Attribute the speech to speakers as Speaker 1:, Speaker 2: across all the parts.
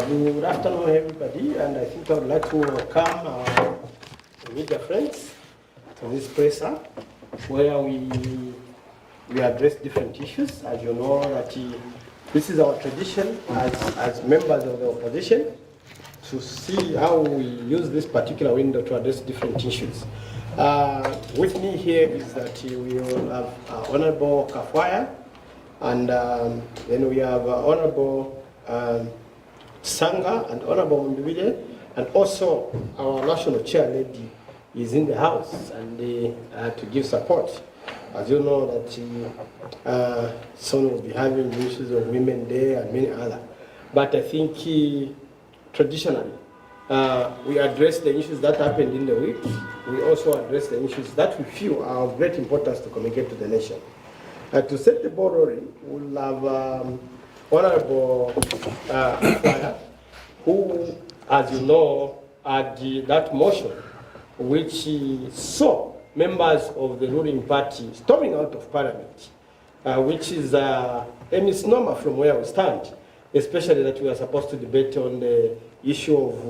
Speaker 1: Good afternoon, everybody, and I think I would like to welcome our media friends to this presser, where we address different issues. As you know, that this is our tradition as members of the opposition to see how we use this particular window to address different issues. With me here is that we will have Honorable Kafwaya, and then we have Honorable Sanga and Honorable Ndubile, and also our national chair lady is in the house and to give support. As you know that soon we'll be having issues of Women Day and many other. But I think traditionally we address the issues that happened in the week. We also address the issues that we feel are of great importance to communicate to the nation. To set the ball rolling, we'll have Honorable Fire, who, as you know, had that motion which saw members of the ruling party storming out of parliament, which is a misnomer from where we stand, especially that we are supposed to debate on the issue of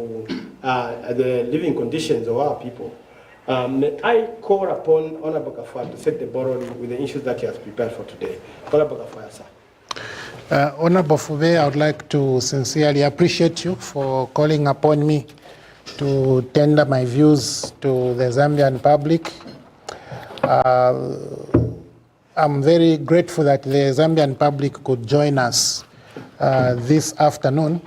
Speaker 1: the living conditions of our people. May I call upon Honorable Kafwaya to set the ball rolling with the issues that he has prepared for today. Honorable Kafwaya, sir.
Speaker 2: Honorable Fube, I would like to sincerely appreciate you for calling upon me to tender my views to the Zambian public. I'm very grateful that the Zambian public could join us this afternoon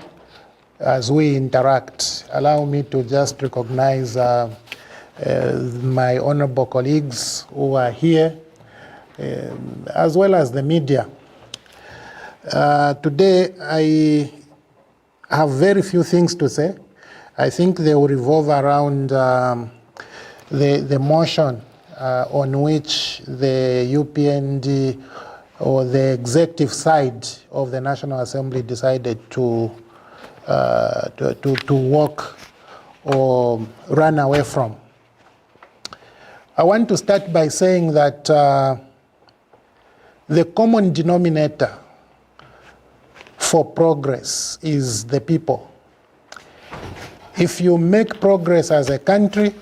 Speaker 2: as we interact. Allow me to just recognize my honorable colleagues who are here, as well as the media. Today, I have very few things to say. I think they will revolve around the motion on which the UPND or the executive side of the National Assembly decided to walk or run away from. I want to start by saying that the common denominator for progress is the people. If you make progress as a country,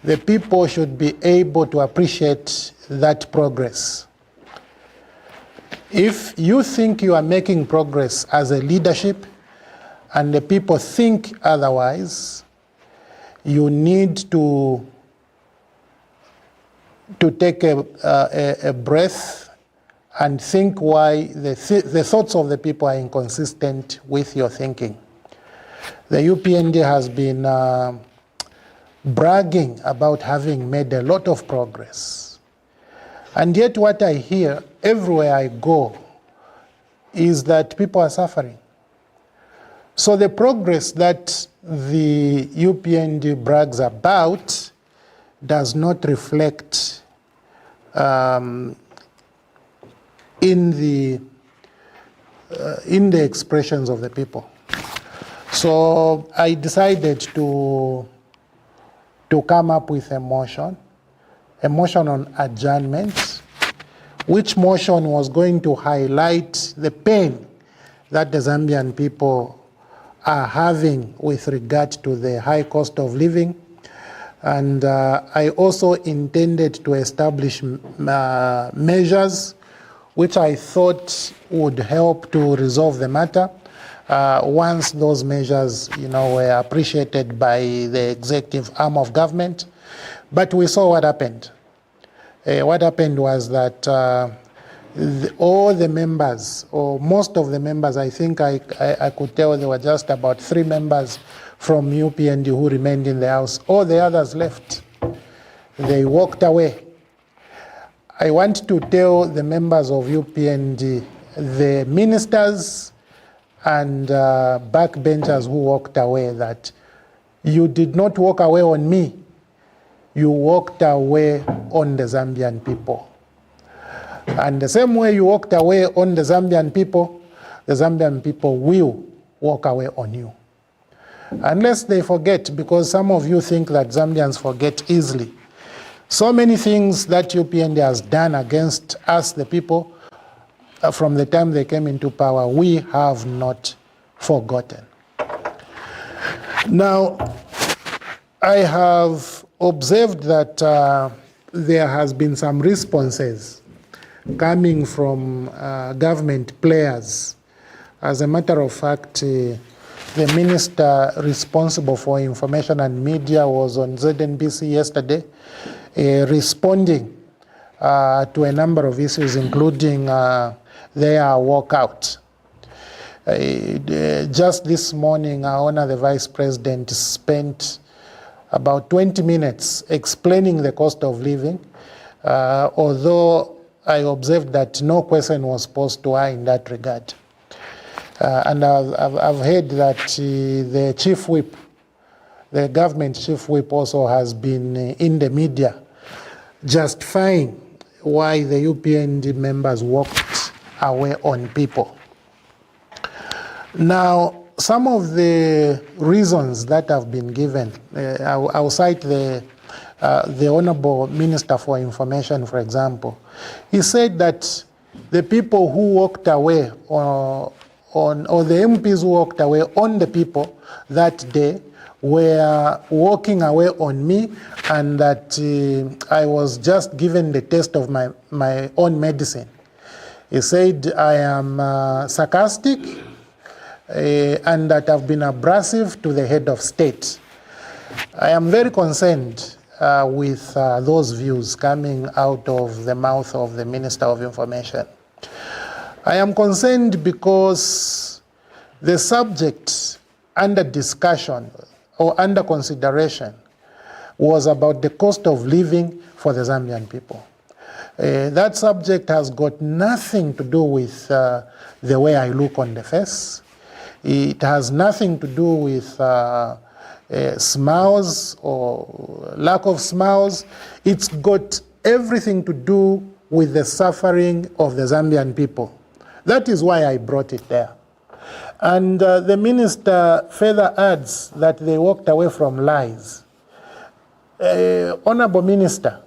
Speaker 2: the people should be able to appreciate that progress. If you think you are making progress as a leadership and the people think otherwise, you need to take a breath and think why the thoughts of the people are inconsistent with your thinking. The UPND has been bragging about having made a lot of progress. And yet what I hear everywhere I go is that people are suffering. So the progress that the UPND brags about does not reflect in the expressions of the people. So I decided to come up with a motion on adjournment, which motion was going to highlight the pain that the Zambian people are having with regard to the high cost of living. And I also intended to establish measures which I thought would help to resolve the matter once those measures, were appreciated by the executive arm of government. But we saw what happened. What happened was that all the members, or most of the members, I think I could tell there were just about 3 members from UPND who remained in the house. All the others left. They walked away. I want to tell the members of UPND, the ministers and backbenchers who walked away, that you did not walk away on me. You walked away on the Zambian people. And the same way you walked away on the Zambian people will walk away on you. Unless they forget, because some of you think that Zambians forget easily. So many things that UPND has done against us, the people, from the time they came into power, we have not forgotten. Now, I have observed that there has been some responses coming from government players. As a matter of fact, the minister responsible for information and media was on ZNBC yesterday, responding to a number of issues, including their walkout. Just this morning, our Honor the Vice President spent about 20 minutes explaining the cost of living, although I observed that no question was posed to her in that regard. And I've heard that the chief whip, the government chief whip, also has been in the media justifying why the UPND members walked away on people. Now, some of the reasons that have been given, I'll cite the Honorable Minister for Information, for example. He said that the people who walked away or the MPs who walked away on the people that day were walking away on me, and that I was just given the taste of my own medicine. He said I am sarcastic, and that I've been abrasive to the head of state. I am very concerned with those views coming out of the mouth of the Minister of Information. I am concerned because the subject under discussion or under consideration was about the cost of living for the Zambian people. That subject has got nothing to do with the way I look on the face. It has nothing to do with smiles or lack of smiles. It's got everything to do with the suffering of the Zambian people. That is why I brought it there. And the minister further adds that they walked away from lies. Honorable Minister,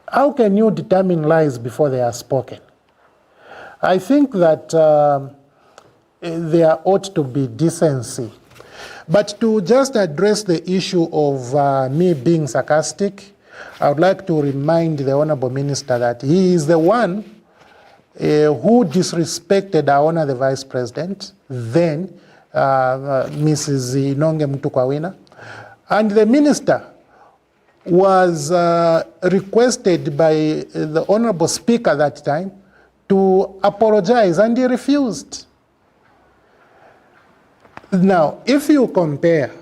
Speaker 2: how can you determine lies before they are spoken? I think that there ought to be decency. But to just address the issue of me being sarcastic, I would like to remind the Honorable Minister that he is the one who disrespected our Honor the Vice President, then Mrs. Inonge Mtukwawina, and the Minister was requested by the Honorable Speaker that time to apologize, and he refused. Now, if you compare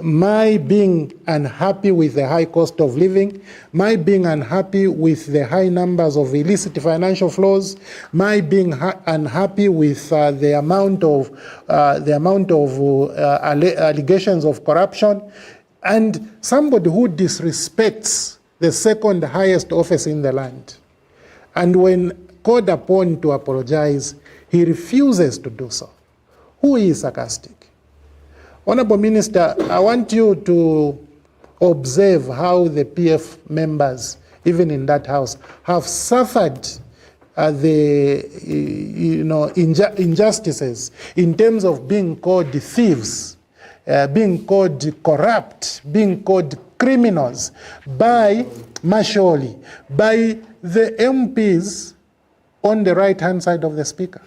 Speaker 2: my being unhappy with the high cost of living, my being unhappy with the high numbers of illicit financial flows, my being unhappy with the amount of allegations of corruption, and somebody who disrespects the second highest office in the land, and when called upon to apologize, he refuses to do so. Who is sarcastic? Honorable Minister, I want you to observe how the PF members, even in that house, have suffered the injustices in terms of being called thieves, being called corrupt, being called criminals by Masholi, by the MPs on the right-hand side of the Speaker.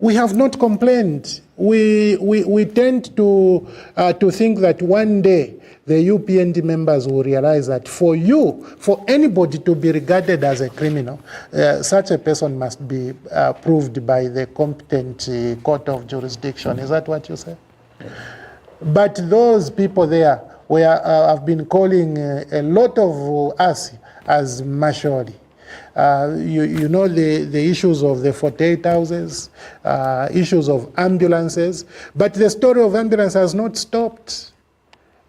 Speaker 2: We have not complained. We tend to think that one day the UPND members will realize that for anybody to be regarded as a criminal, such a person must be proved by the competent court of jurisdiction. Is that what you say? But those people there have been calling a lot of us as Masholi. You know the issues of the 48 houses, issues of ambulances, but the story of ambulance has not stopped.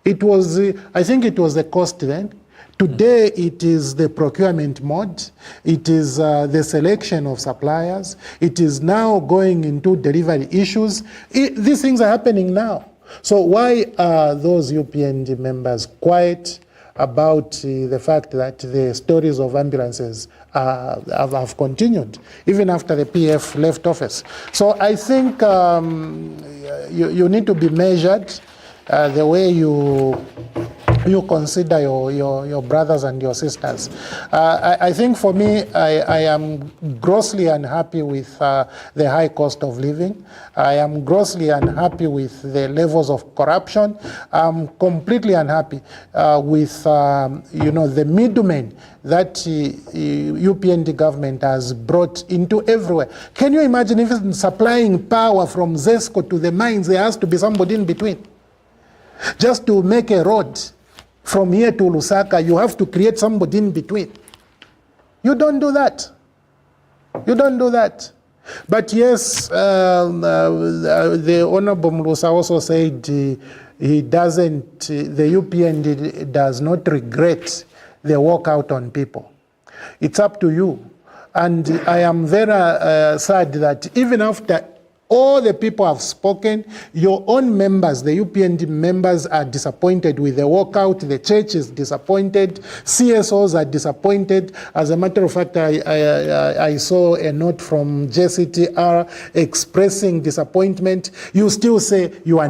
Speaker 2: It was, I think it was the cost then. Today it is the procurement mode, it is the selection of suppliers, it is now going into delivery issues. These things are happening now. So why are those UPND members quiet about the fact that the stories of ambulances have continued, even after the PF left office? So I think you need to be measured the way you consider your brothers and your sisters. I think for me, I am grossly unhappy with the high cost of living. I am grossly unhappy with the levels of corruption. I'm completely unhappy with the middlemen that UPND government has brought into everywhere. Can you imagine even supplying power from ZESCO to the mines, there has to be somebody in between? Just to make a road from here to Lusaka, you have to create somebody in between. You don't do that. You don't do that. But yes, the Honorable Mlusa also said he doesn't, the UPND does not regret the walkout on people. It's up to you. And I am very sad that even after all the people have spoken, your own members, the UPND members, are disappointed with the walkout. The church is disappointed. CSOs are disappointed. As a matter of fact, I saw a note from JCTR expressing disappointment. You still say you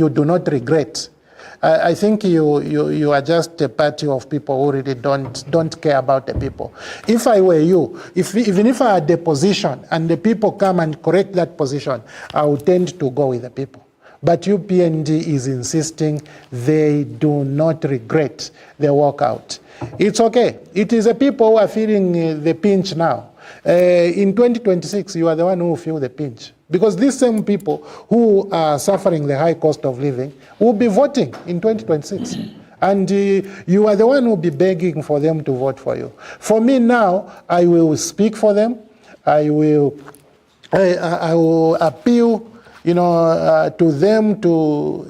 Speaker 2: do not regret. I think you are just a party of people who really don't care about the people. If I were you, even if I had a position and the people come and correct that position, I would tend to go with the people. But UPND is insisting they do not regret the walkout. It's okay. It is the people who are feeling the pinch now. In 2026, you are the one who will feel the pinch. Because these same people who are suffering the high cost of living will be voting in 2026. And you are the one who will be begging for them to vote for you. For me now, I will speak for them. I will appeal, to them to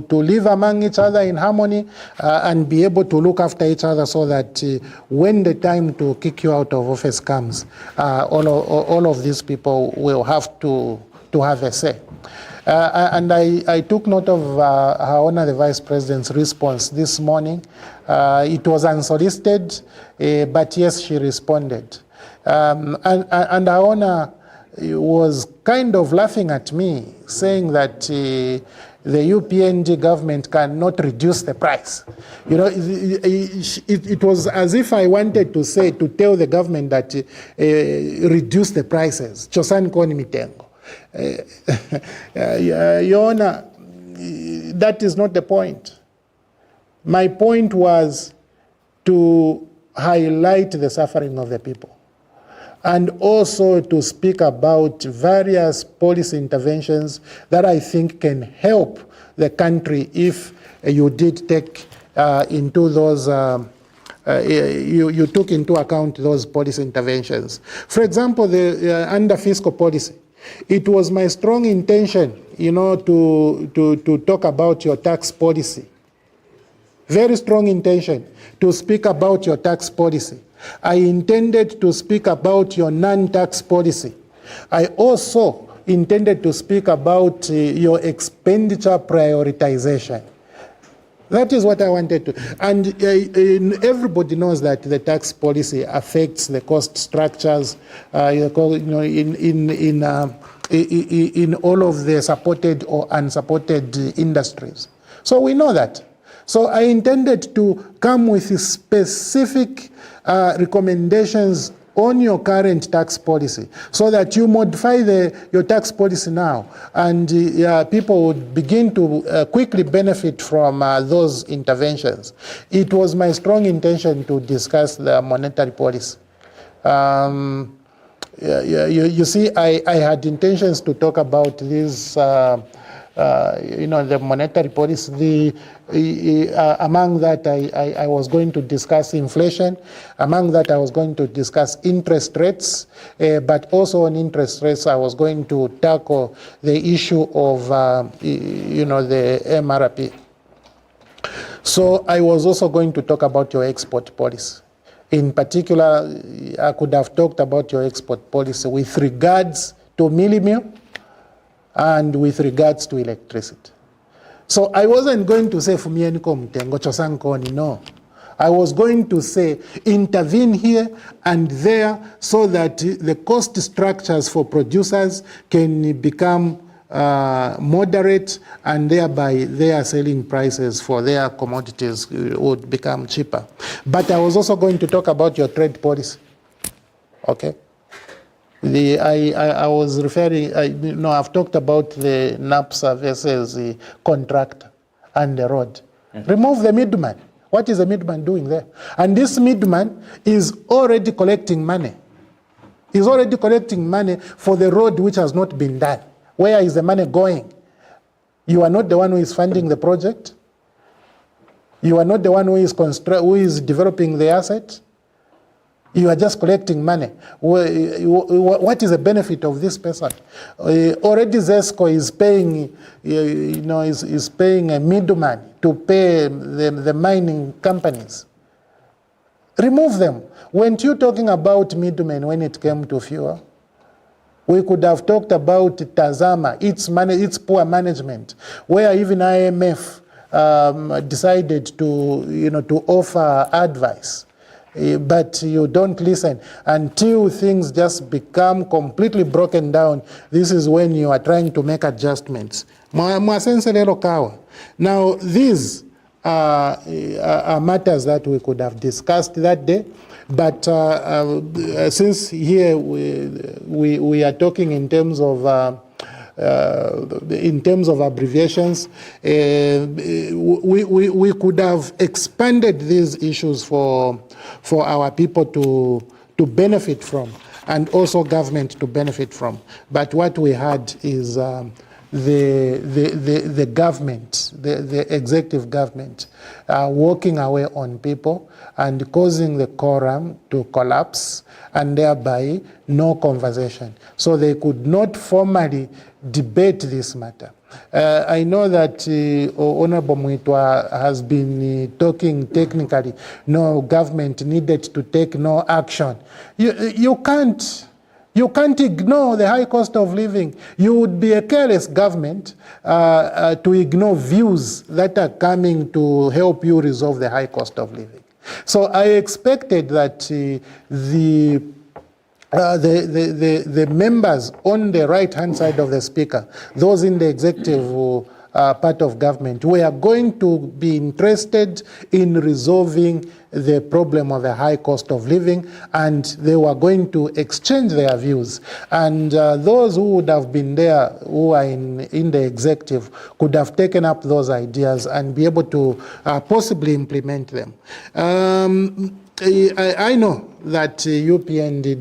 Speaker 2: live among each other in harmony and be able to look after each other so that when the time to kick you out of office comes, all of these people will have to have a say. And I took note of Her Honor the Vice President's response this morning. It was unsolicited, but yes, she responded. And Her Honor was kind of laughing at me, saying that the UPND government cannot reduce the price. It was as if I wanted to tell the government that reduce the prices. Chosan koni mitengo. Your Honor, that is not the point. My point was to highlight the suffering of the people, and also to speak about various policy interventions that I think can help the country if you did take into those, you took into account those policy interventions. For example, under fiscal policy, it was my strong intention, to talk about your tax policy. Very strong intention to speak about your tax policy. I intended to speak about your non-tax policy. I also intended to speak about your expenditure prioritization. That is what I wanted to. And everybody knows that the tax policy affects the cost structures in all of the supported or unsupported industries. So we know that. So I intended to come with specific recommendations on your current tax policy so that you modify your tax policy now, and people would begin to quickly benefit from those interventions. It was my strong intention to discuss the monetary policy. You see, I had intentions to talk about this, the monetary policy. Among that, I was going to discuss inflation. Among that, I was going to discuss interest rates. But also on interest rates, I was going to tackle the issue of, the MRP. So I was also going to talk about your export policy. In particular, I could have talked about your export policy with regards to millimil, and with regards to electricity. So I wasn't going to say Fumieniko Mtengo Chosankoni, no. I was going to say intervene here and there so that the cost structures for producers can become moderate, and thereby their selling prices for their commodities would become cheaper. But I was also going to talk about your trade policy. Okay? I was referring, I've talked about the NAPSA versus the contractor and the road. Remove the middleman. What is the middleman doing there? And this middleman is already collecting money. He's already collecting money for the road which has not been done. Where is the money going? You are not the one who is funding the project. You are not the one who is developing the asset. You are just collecting money. What is the benefit of this person? Already ZESCO is paying, is paying a middleman to pay the mining companies. Remove them. Weren't you talking about middlemen when it came to fuel? We could have talked about Tazama, its poor management, where even IMF decided to offer advice. But you don't listen until things just become completely broken down. This is when you are trying to make adjustments. Now, these are matters that we could have discussed that day. But since here we are talking in terms of abbreviations, we could have expanded these issues for our people to benefit from, and also government to benefit from. But what we had is the government, the executive government, walking away on people and causing the quorum to collapse, and thereby no conversation. So they could not formally debate this matter. I know that Honorable Muitwa has been talking technically. No, government needed to take no action. You can't ignore the high cost of living. You would be a careless government to ignore views that are coming to help you resolve the high cost of living. So I expected that the members on the right-hand side of the speaker, those in the executive part of government, we are going to be interested in resolving the problem of the high cost of living, and they were going to exchange their views. And those who would have been there, who are in the executive, could have taken up those ideas and be able to possibly implement them. I know that UPND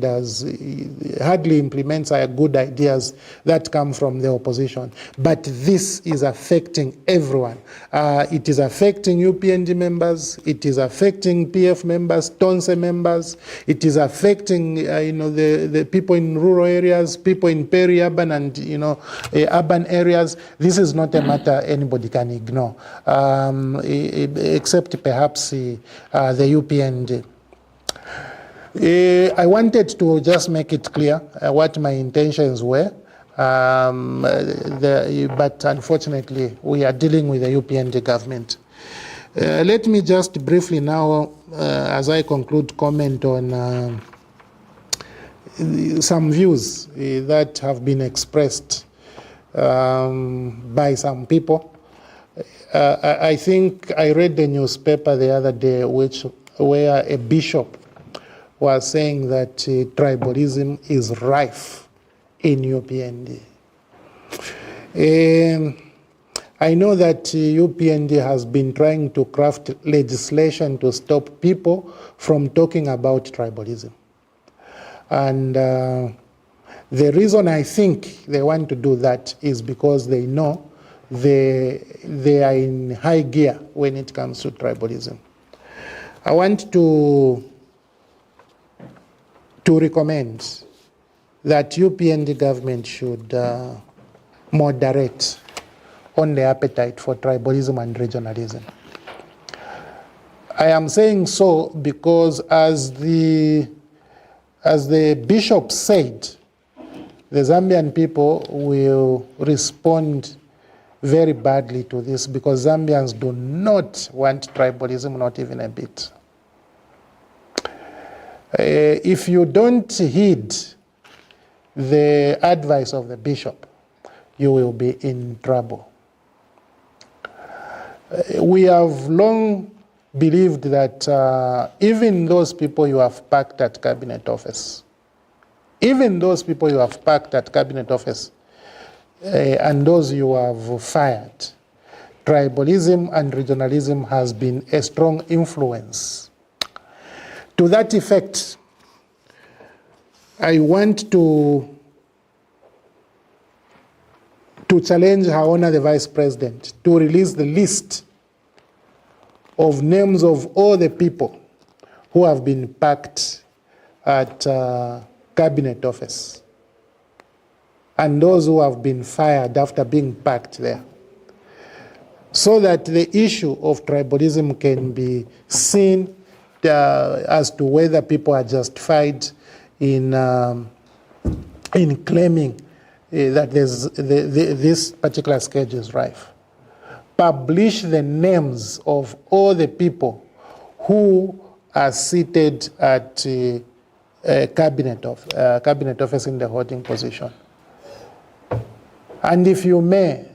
Speaker 2: hardly implements good ideas that come from the opposition, but this is affecting everyone. It is affecting UPND members, it is affecting PF members, TONSE members, it is affecting the people in rural areas, people in peri-urban and urban areas. This is not a matter anybody can ignore, except perhaps the UPND. I wanted to just make it clear what my intentions were, but unfortunately we are dealing with the UPND government. Let me just briefly now, as I conclude, comment on some views that have been expressed by some people. I think I read the newspaper the other day where a bishop was saying that tribalism is rife in UPND. I know that UPND has been trying to craft legislation to stop people from talking about tribalism. And the reason I think they want to do that is because they know they are in high gear when it comes to tribalism. I want to recommend that UPND government should moderate on the appetite for tribalism and regionalism. I am saying so because as the bishop said, the Zambian people will respond very badly to this because Zambians do not want tribalism, not even a bit. If you don't heed the advice of the bishop, you will be in trouble. We have long believed that even those people you have packed at cabinet office, and those you have fired, tribalism and regionalism has been a strong influence. To that effect, I want to challenge Her Honor the Vice President to release the list of names of all the people who have been packed at cabinet office and those who have been fired after being packed there, so that the issue of tribalism can be seen as to whether people are justified in claiming that this particular scourge is rife. Publish the names of all the people who are seated at cabinet office in the holding position. And if you may,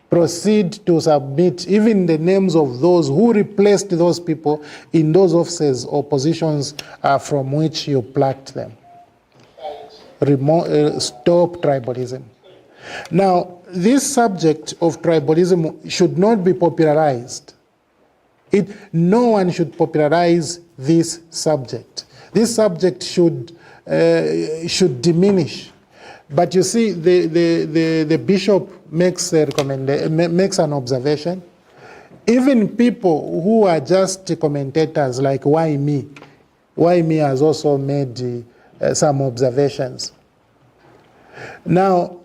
Speaker 2: proceed to submit even the names of those who replaced those people in those offices or positions from which you plucked them. Stop tribalism. Now, this subject of tribalism should not be popularized. No one should popularize this subject. This subject should diminish. But you see, the bishop makes an observation. Even people who are just commentators, like Why Me has also made some observations. Now,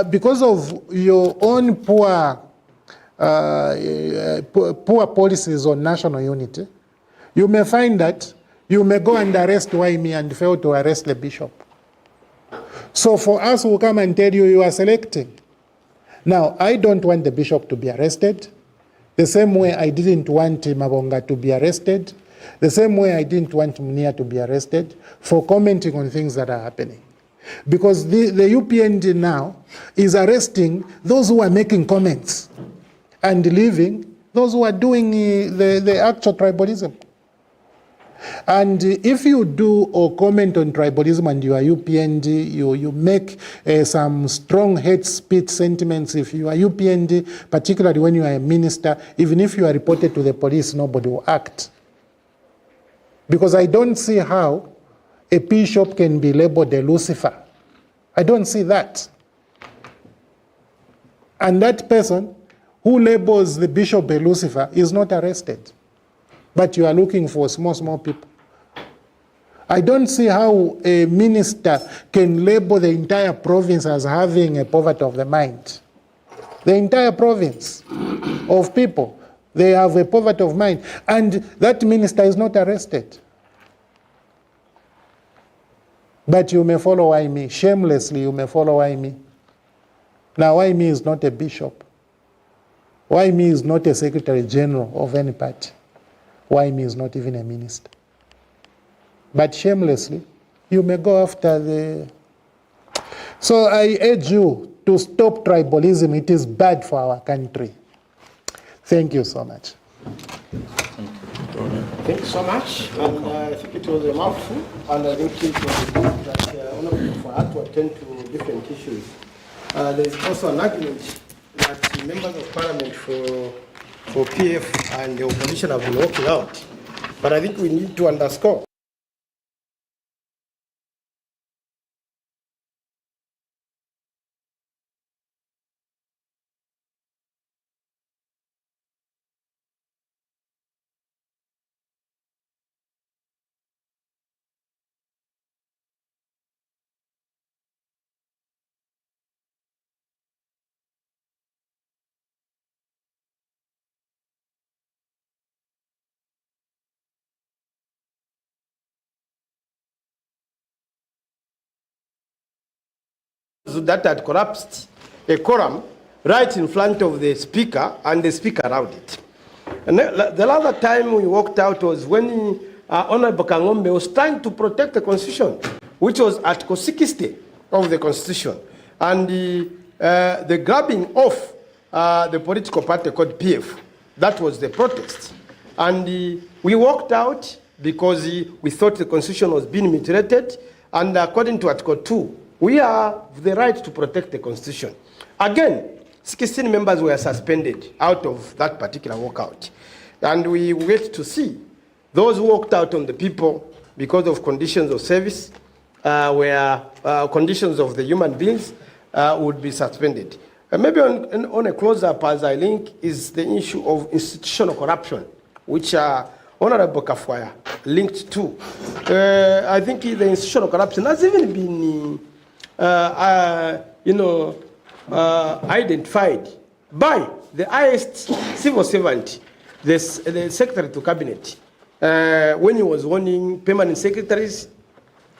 Speaker 2: because of your own poor policies on national unity, you may find that you may go and arrest Why Me and fail to arrest the bishop. So for us who come and tell you are selecting. Now, I don't want the bishop to be arrested, the same way I didn't want Mabonga to be arrested, the same way I didn't want Munia to be arrested for commenting on things that are happening. Because the UPND now is arresting those who are making comments and leaving those who are doing the actual tribalism. And if you do or comment on tribalism and you are UPND, you make some strong hate speech sentiments. If you are UPND, particularly when you are a minister, even if you are reported to the police, nobody will act. Because I don't see how a bishop can be labeled a Lucifer. I don't see that. And that person who labels the bishop a Lucifer is not arrested. But you are looking for small people. I don't see how a minister can label the entire province as having a poverty of the mind. The entire province of people, they have a poverty of mind. And that minister is not arrested. But you may follow Why Me. Shamelessly, you may follow Why Me. Now, Why Me is not a bishop. Why Me is not a secretary general of any party. Why Me is not even a minister. But shamelessly, you may go after the... So I urge you to stop tribalism. It is bad for our country. Thank you so much.
Speaker 1: Thank you so much. And I think it was a mouthful, and I think it was good that for us to attend to different issues. There is also an argument that members of parliament for PF and the opposition have been walking out. But I think we need to underscore those that had collapsed a quorum right in front of the speaker, and the speaker allowed it. And the other time we walked out was when Honorable Kangombe was trying to protect the Constitution, which was Article 60 of the Constitution, and the grabbing off the political party called PF. That was the protest. And we walked out because we thought the Constitution was being mutilated, and according to Article 2, we have the right to protect the Constitution. Again, 16 members were suspended out of that particular walkout. And we wait to see those who walked out on the people because of conditions of service, where conditions of the human beings would be suspended. Maybe on a close-up, as I link, is the issue of institutional corruption, which Honorable Kafwaya linked to. I think the institutional corruption has even been, identified by the highest civil servant, the Secretary to Cabinet, when he was warning permanent secretaries,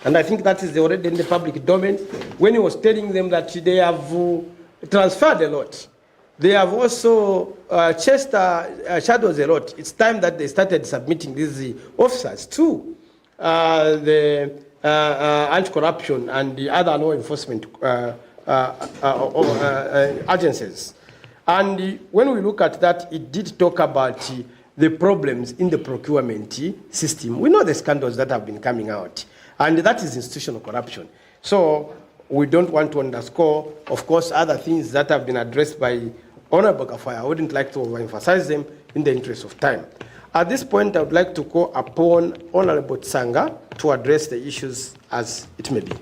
Speaker 1: and I think that is already in the public domain, when he was telling them that they have transferred a lot. They have also chased shadows a lot. It's time that they started submitting these officers to the anti-corruption and the other law enforcement agencies. And when we look at that, it did talk about the problems in the procurement system. We know the scandals that have been coming out, and that is institutional corruption. So we don't want to underscore, of course, other things that have been addressed by Honorable Kafwaya. I wouldn't like to overemphasize them in the interest of time. At this point, I would like to call upon Honorable Tsanga to address the issues as it may be.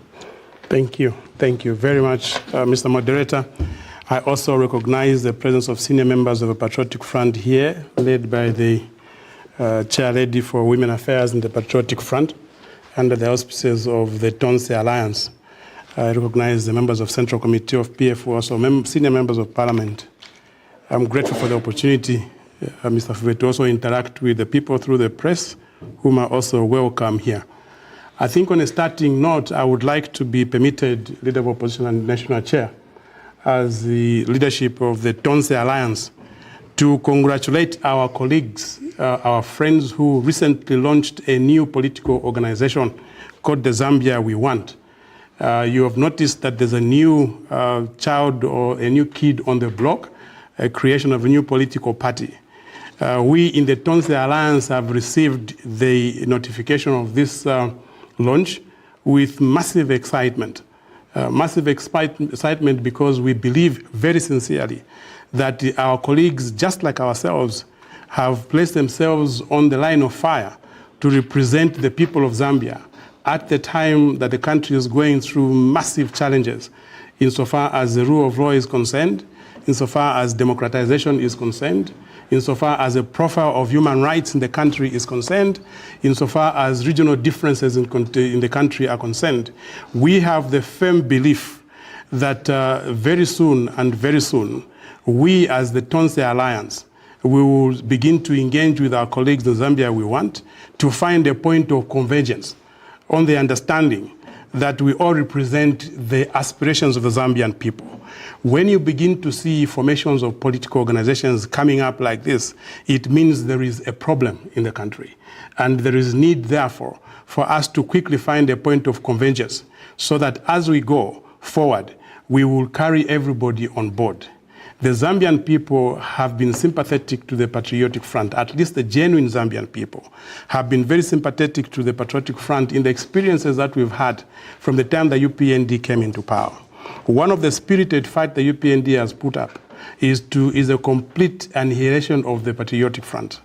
Speaker 3: Thank you. Thank you very much, Mr. Moderator. I also recognize the presence of senior members of the Patriotic Front here, led by the Chair Lady for Women Affairs in the Patriotic Front, under the auspices of the Tonse Alliance. I recognize the members of Central Committee of PF, who are also senior members of Parliament. I'm grateful for the opportunity, Mr. Fuwe, to also interact with the people through the press, whom I also welcome here. I think on a starting note, I would like to be permitted, Leader of Opposition and National Chair, as the leadership of the Tonse Alliance, to congratulate our colleagues, our friends who recently launched a new political organization called the Zambia We Want. You have noticed that there's a new child or a new kid on the block, a creation of a new political party. We in the Tonse Alliance have received the notification of this launch with massive excitement. Massive excitement because we believe very sincerely that our colleagues, just like ourselves, have placed themselves on the line of fire to represent the people of Zambia at the time that the country is going through massive challenges insofar as the rule of law is concerned, insofar as democratization is concerned, insofar as the profile of human rights in the country is concerned, insofar as regional differences in the country are concerned. We have the firm belief that very soon, we as the Tonse Alliance, we will begin to engage with our colleagues in Zambia We Want to find a point of convergence on the understanding that we all represent the aspirations of the Zambian people. When you begin to see formations of political organizations coming up like this, it means there is a problem in the country. And there is need, therefore, for us to quickly find a point of convergence so that as we go forward, we will carry everybody on board. The Zambian people have been sympathetic to the Patriotic Front, at least the genuine Zambian people have been very sympathetic to the Patriotic Front in the experiences that we've had from the time the UPND came into power. One of the spirited fight the UPND has put up is a complete annihilation of the Patriotic Front.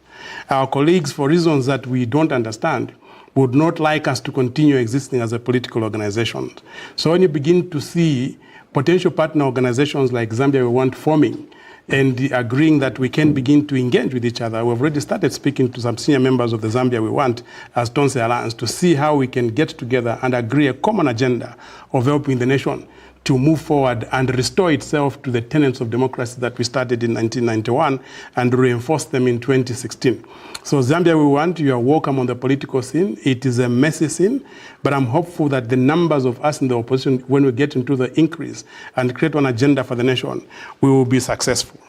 Speaker 3: Our colleagues, for reasons that we don't understand, would not like us to continue existing as a political organization. So when you begin to see potential partner organizations like Zambia We Want forming and agreeing that we can begin to engage with each other, we've already started speaking to some senior members of the Zambia We Want as Tonse Alliance to see how we can get together and agree a common agenda of helping the nation to move forward and restore itself to the tenets of democracy that we started in 1991 and reinforce them in 2016. So Zambia, we want you are welcome on the political scene. It is a messy scene, but I'm hopeful that the numbers of us in the opposition, when we get into the increase and create an agenda for the nation, we will be successful.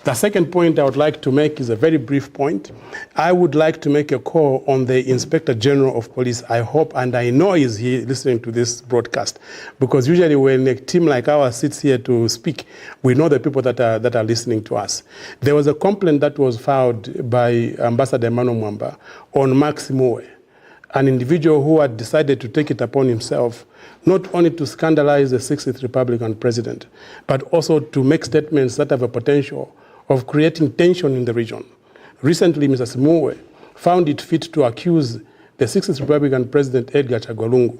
Speaker 3: The second point I would like to make is a very brief point. I would like to make a call on the Inspector General of Police. I hope and I know he's here listening to this broadcast, because usually when a team like ours sits here to speak, we know the people that are listening to us. There was a complaint that was filed by Ambassador Emmanuel Mwamba on Max Mue, an individual who had decided to take it upon himself not only to scandalize the 60th Republican president, but also to make statements that have a potential of creating tension in the region. Recently, Mr. Simue found it fit to accuse the 60th Republican president, Edgar Chagwa Lungu,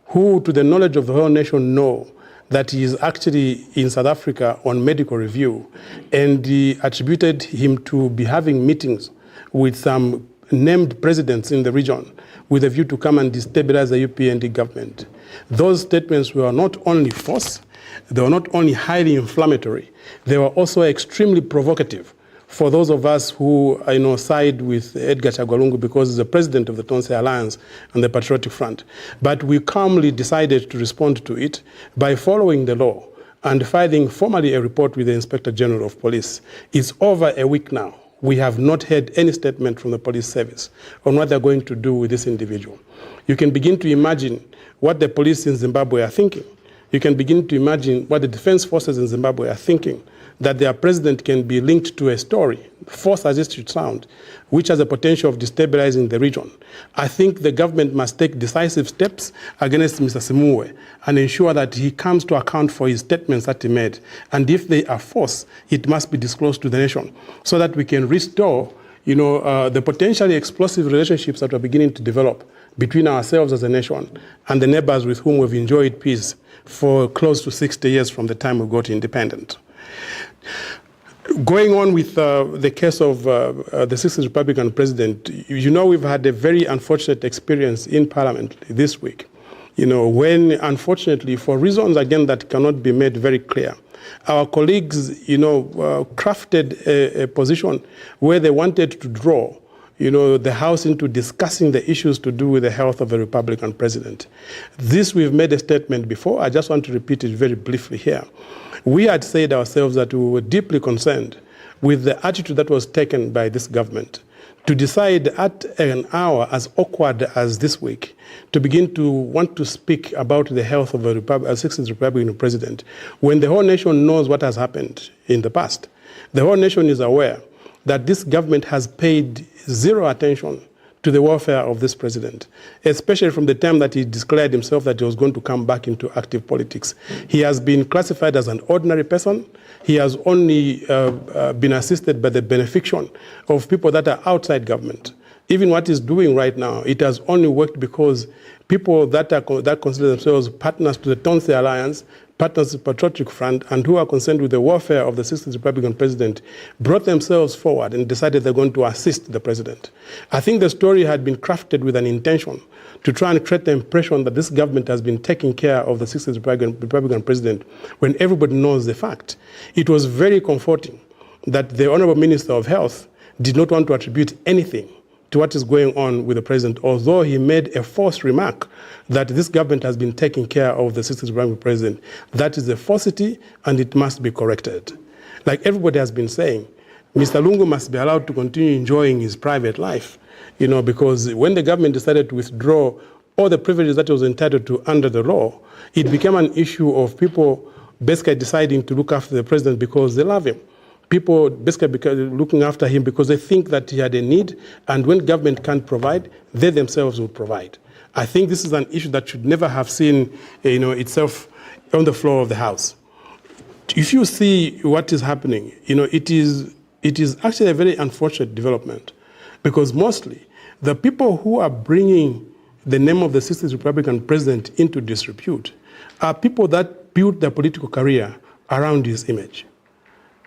Speaker 3: who, to the knowledge of the whole nation, know that he is actually in South Africa on medical review, and he attributed him to be having meetings with some named presidents in the region with a view to come and destabilize the UPND government. Those statements were not only false, they were not only highly inflammatory, they were also extremely provocative for those of us who side with Edgar Chagwa Lungu because he's the president of the Tonse Alliance and the Patriotic Front. But we calmly decided to respond to it by following the law and filing formally a report with the Inspector General of Police. It's over a week now. We have not heard any statement from the police service on what they're going to do with this individual. You can begin to imagine what the police in Zimbabwe are thinking. You can begin to imagine what the defense forces in Zimbabwe are thinking, that their president can be linked to a story, false as it should sound, which has a potential of destabilizing the region. I think the government must take decisive steps against Mr. Simue and ensure that he comes to account for his statements that he made. And if they are false, it must be disclosed to the nation so that we can restore the potentially explosive relationships that are beginning to develop between ourselves as a nation and the neighbors with whom we've enjoyed peace for close to 60 years from the time we got independent. Going on with the case of the 60th Republican president, we've had a very unfortunate experience in Parliament this week, when, unfortunately, for reasons, again, that cannot be made very clear, our colleagues, crafted a position where they wanted to draw the House into discussing the issues to do with the health of a Republican president. This we've made a statement before. I just want to repeat it very briefly here. We had said ourselves that we were deeply concerned with the attitude that was taken by this government to decide at an hour as awkward as this week to begin to want to speak about the health of a 60th Republican president when the whole nation knows what has happened in the past. The whole nation is aware that this government has paid zero attention to the welfare of this president, especially from the time that he declared himself that he was going to come back into active politics. He has been classified as an ordinary person. He has only been assisted by the benefaction of people that are outside government. Even what he's doing right now, it has only worked because people that consider themselves partners to the Tonse Alliance, partners to the Patriotic Front, and who are concerned with the welfare of the 60th Republican president, brought themselves forward and decided they're going to assist the president. I think the story had been crafted with an intention to try and create the impression that this government has been taking care of the 60th Republican president when everybody knows the fact. It was very comforting that the Honorable Minister of Health did not want to attribute anything to what is going on with the president, although he made a false remark that this government has been taking care of the 60th Republican president. That is a falsity, and it must be corrected. Like everybody has been saying, Mr. Lungu must be allowed to continue enjoying his private life, because when the government decided to withdraw all the privileges that he was entitled to under the law, it became an issue of people basically deciding to look after the president because they love him. People basically looking after him because they think that he had a need, and when government can't provide, they themselves will provide. I think this is an issue that should never have seen itself on the floor of the House. If you see what is happening, it is actually a very unfortunate development, because mostly the people who are bringing the name of the 60th Republican president into disrepute are people that built their political career around his image.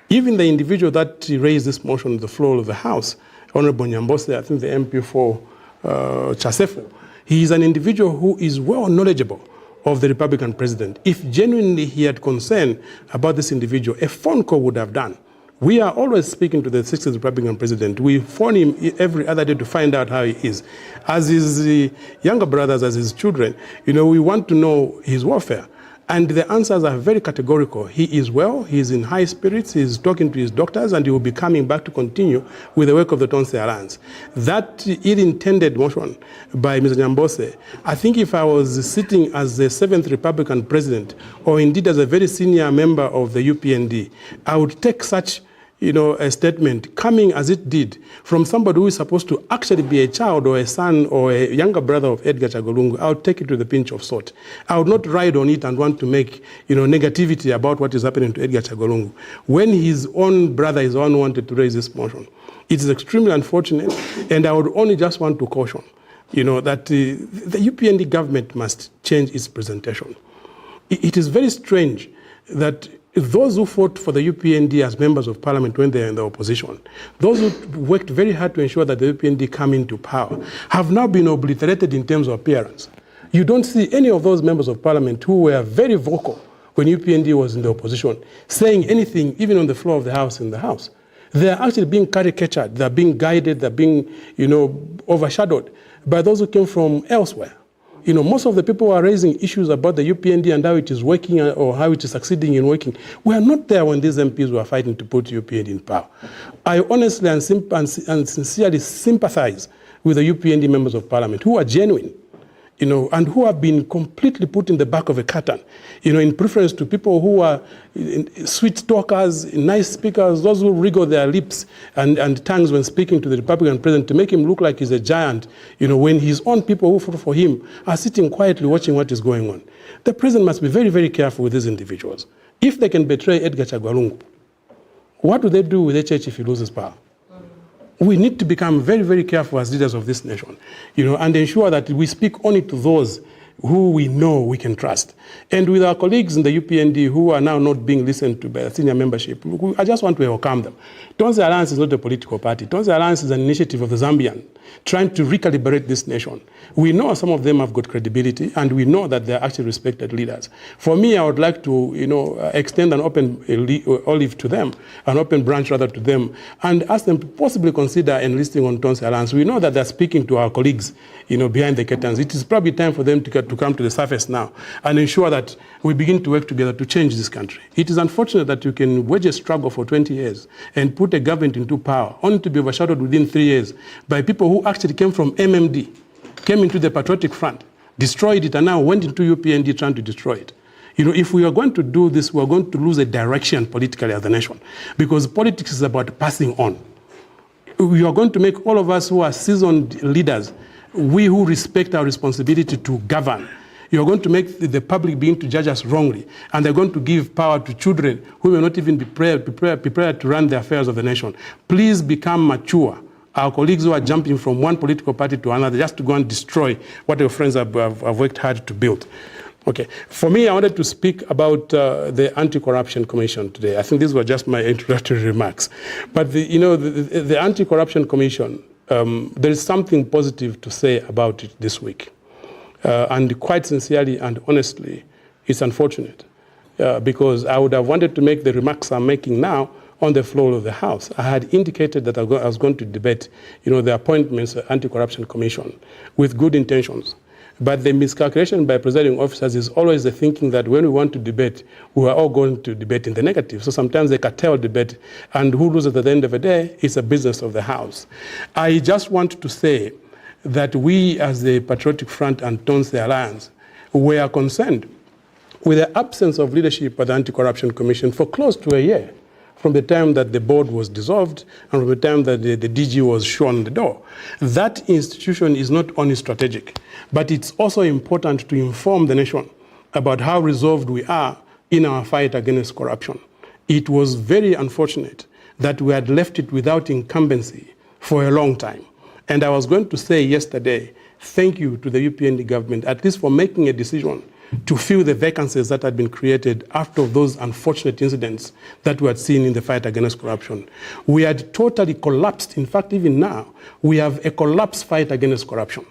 Speaker 3: Even the individual that raised this motion on the floor of the House, Honorable Nyambose, I think the MP for Chasefo, he is an individual who is well knowledgeable of the Republican president. If genuinely he had concern about this individual, a phone call would have done. We are always speaking to the 60th Republican president. We phone him every other day to find out how he is. As his younger brothers, as his children, we want to know his welfare. And the answers are very categorical. He is well, he is in high spirits, he is talking to his doctors, and he will be coming back to continue with the work of the Tonse Alliance. That ill-intended motion by Mr. Nyambose, I think if I was sitting as the 7th Republican president, or indeed as a very senior member of the UPND, I would take such a statement coming as it did from somebody who is supposed to actually be a child or a son or a younger brother of Edgar Chagolungu. I would take it with a pinch of salt. I would not ride on it and want to make negativity about what is happening to Edgar Chagolungu. When his own brother is the one who wanted to raise this motion, it is extremely unfortunate, and I would only just want to caution that the UPND government must change its presentation. It is very strange that those who fought for the UPND as members of parliament when they are in the opposition, those who worked very hard to ensure that the UPND come into power, have now been obliterated in terms of appearance. You don't see any of those members of parliament who were very vocal when UPND was in the opposition, saying anything even on the floor of the House in the House. They are actually being caricatured, they are being guided, they are being overshadowed by those who came from elsewhere. Most of the people who are raising issues about the UPND and how it is working or how it is succeeding in working were not there when these MPs were fighting to put UPND in power. I honestly and sincerely sympathize with the UPND members of parliament who are genuine, and who have been completely put in the back of a curtain, in preference to people who are sweet talkers, nice speakers, those who wriggle their lips and tongues when speaking to the Republican president to make him look like he's a giant, when his own people who fought for him are sitting quietly watching what is going on. The president must be very, very careful with these individuals. If they can betray Edgar Chagwalungu, what do they do with the church if he loses power? We need to become very, very careful as leaders of this nation, and ensure that we speak only to those who we know we can trust. And with our colleagues in the UPND who are now not being listened to by the senior membership, I just want to welcome them. Tonse Alliance is not a political party. Tonse Alliance is an initiative of the Zambian trying to recalibrate this nation. We know some of them have got credibility, and we know that they are actually respected leaders. For me, I would like to extend an open olive to them, an open branch rather to them, and ask them to possibly consider enlisting on Tonse Alliance. We know that they're speaking to our colleagues behind the curtains. It is probably time for them to come to the surface now and ensure that we begin to work together to change this country. It is unfortunate that you can wage a struggle for 20 years and put a government into power only to be overshadowed within 3 years by people who actually came from MMD, came into the Patriotic Front, destroyed it, and now went into UPND trying to destroy it. If we are going to do this, we are going to lose a direction politically as a nation, because politics is about passing on. We are going to make all of us who are seasoned leaders, we who respect our responsibility to govern, you're going to make the public begin to judge us wrongly, and they're going to give power to children who may not even be prepared to run the affairs of the nation. Please become mature. Our colleagues who are jumping from one political party to another just to go and destroy what your friends have worked hard to build. Okay. For me, I wanted to speak about the Anti-Corruption Commission today. I think these were just my introductory remarks. But the Anti-Corruption Commission, there is something positive to say about it this week. And quite sincerely and honestly, it's unfortunate because I would have wanted to make the remarks I'm making now on the floor of the House. I had indicated that I was going to debate, the appointments of the Anti-Corruption Commission with good intentions. But the miscalculation by presiding officers is always the thinking that when we want to debate, we are all going to debate in the negative. So sometimes they curtail debate, and who loses at the end of the day is a business of the House. I just want to say that we as the Patriotic Front and Tonse Alliance were concerned with the absence of leadership at the Anti-Corruption Commission for close to a year, from the time that the board was dissolved and from the time that the DG was shown the door. That institution is not only strategic, but it's also important to inform the nation about how resolved we are in our fight against corruption. It was very unfortunate that we had left it without incumbency for a long time. And I was going to say yesterday, thank you to the UPND government, at least for making a decision to fill the vacancies that had been created after those unfortunate incidents that we had seen in the fight against corruption. We had totally collapsed. In fact, even now, we have a collapsed fight against corruption.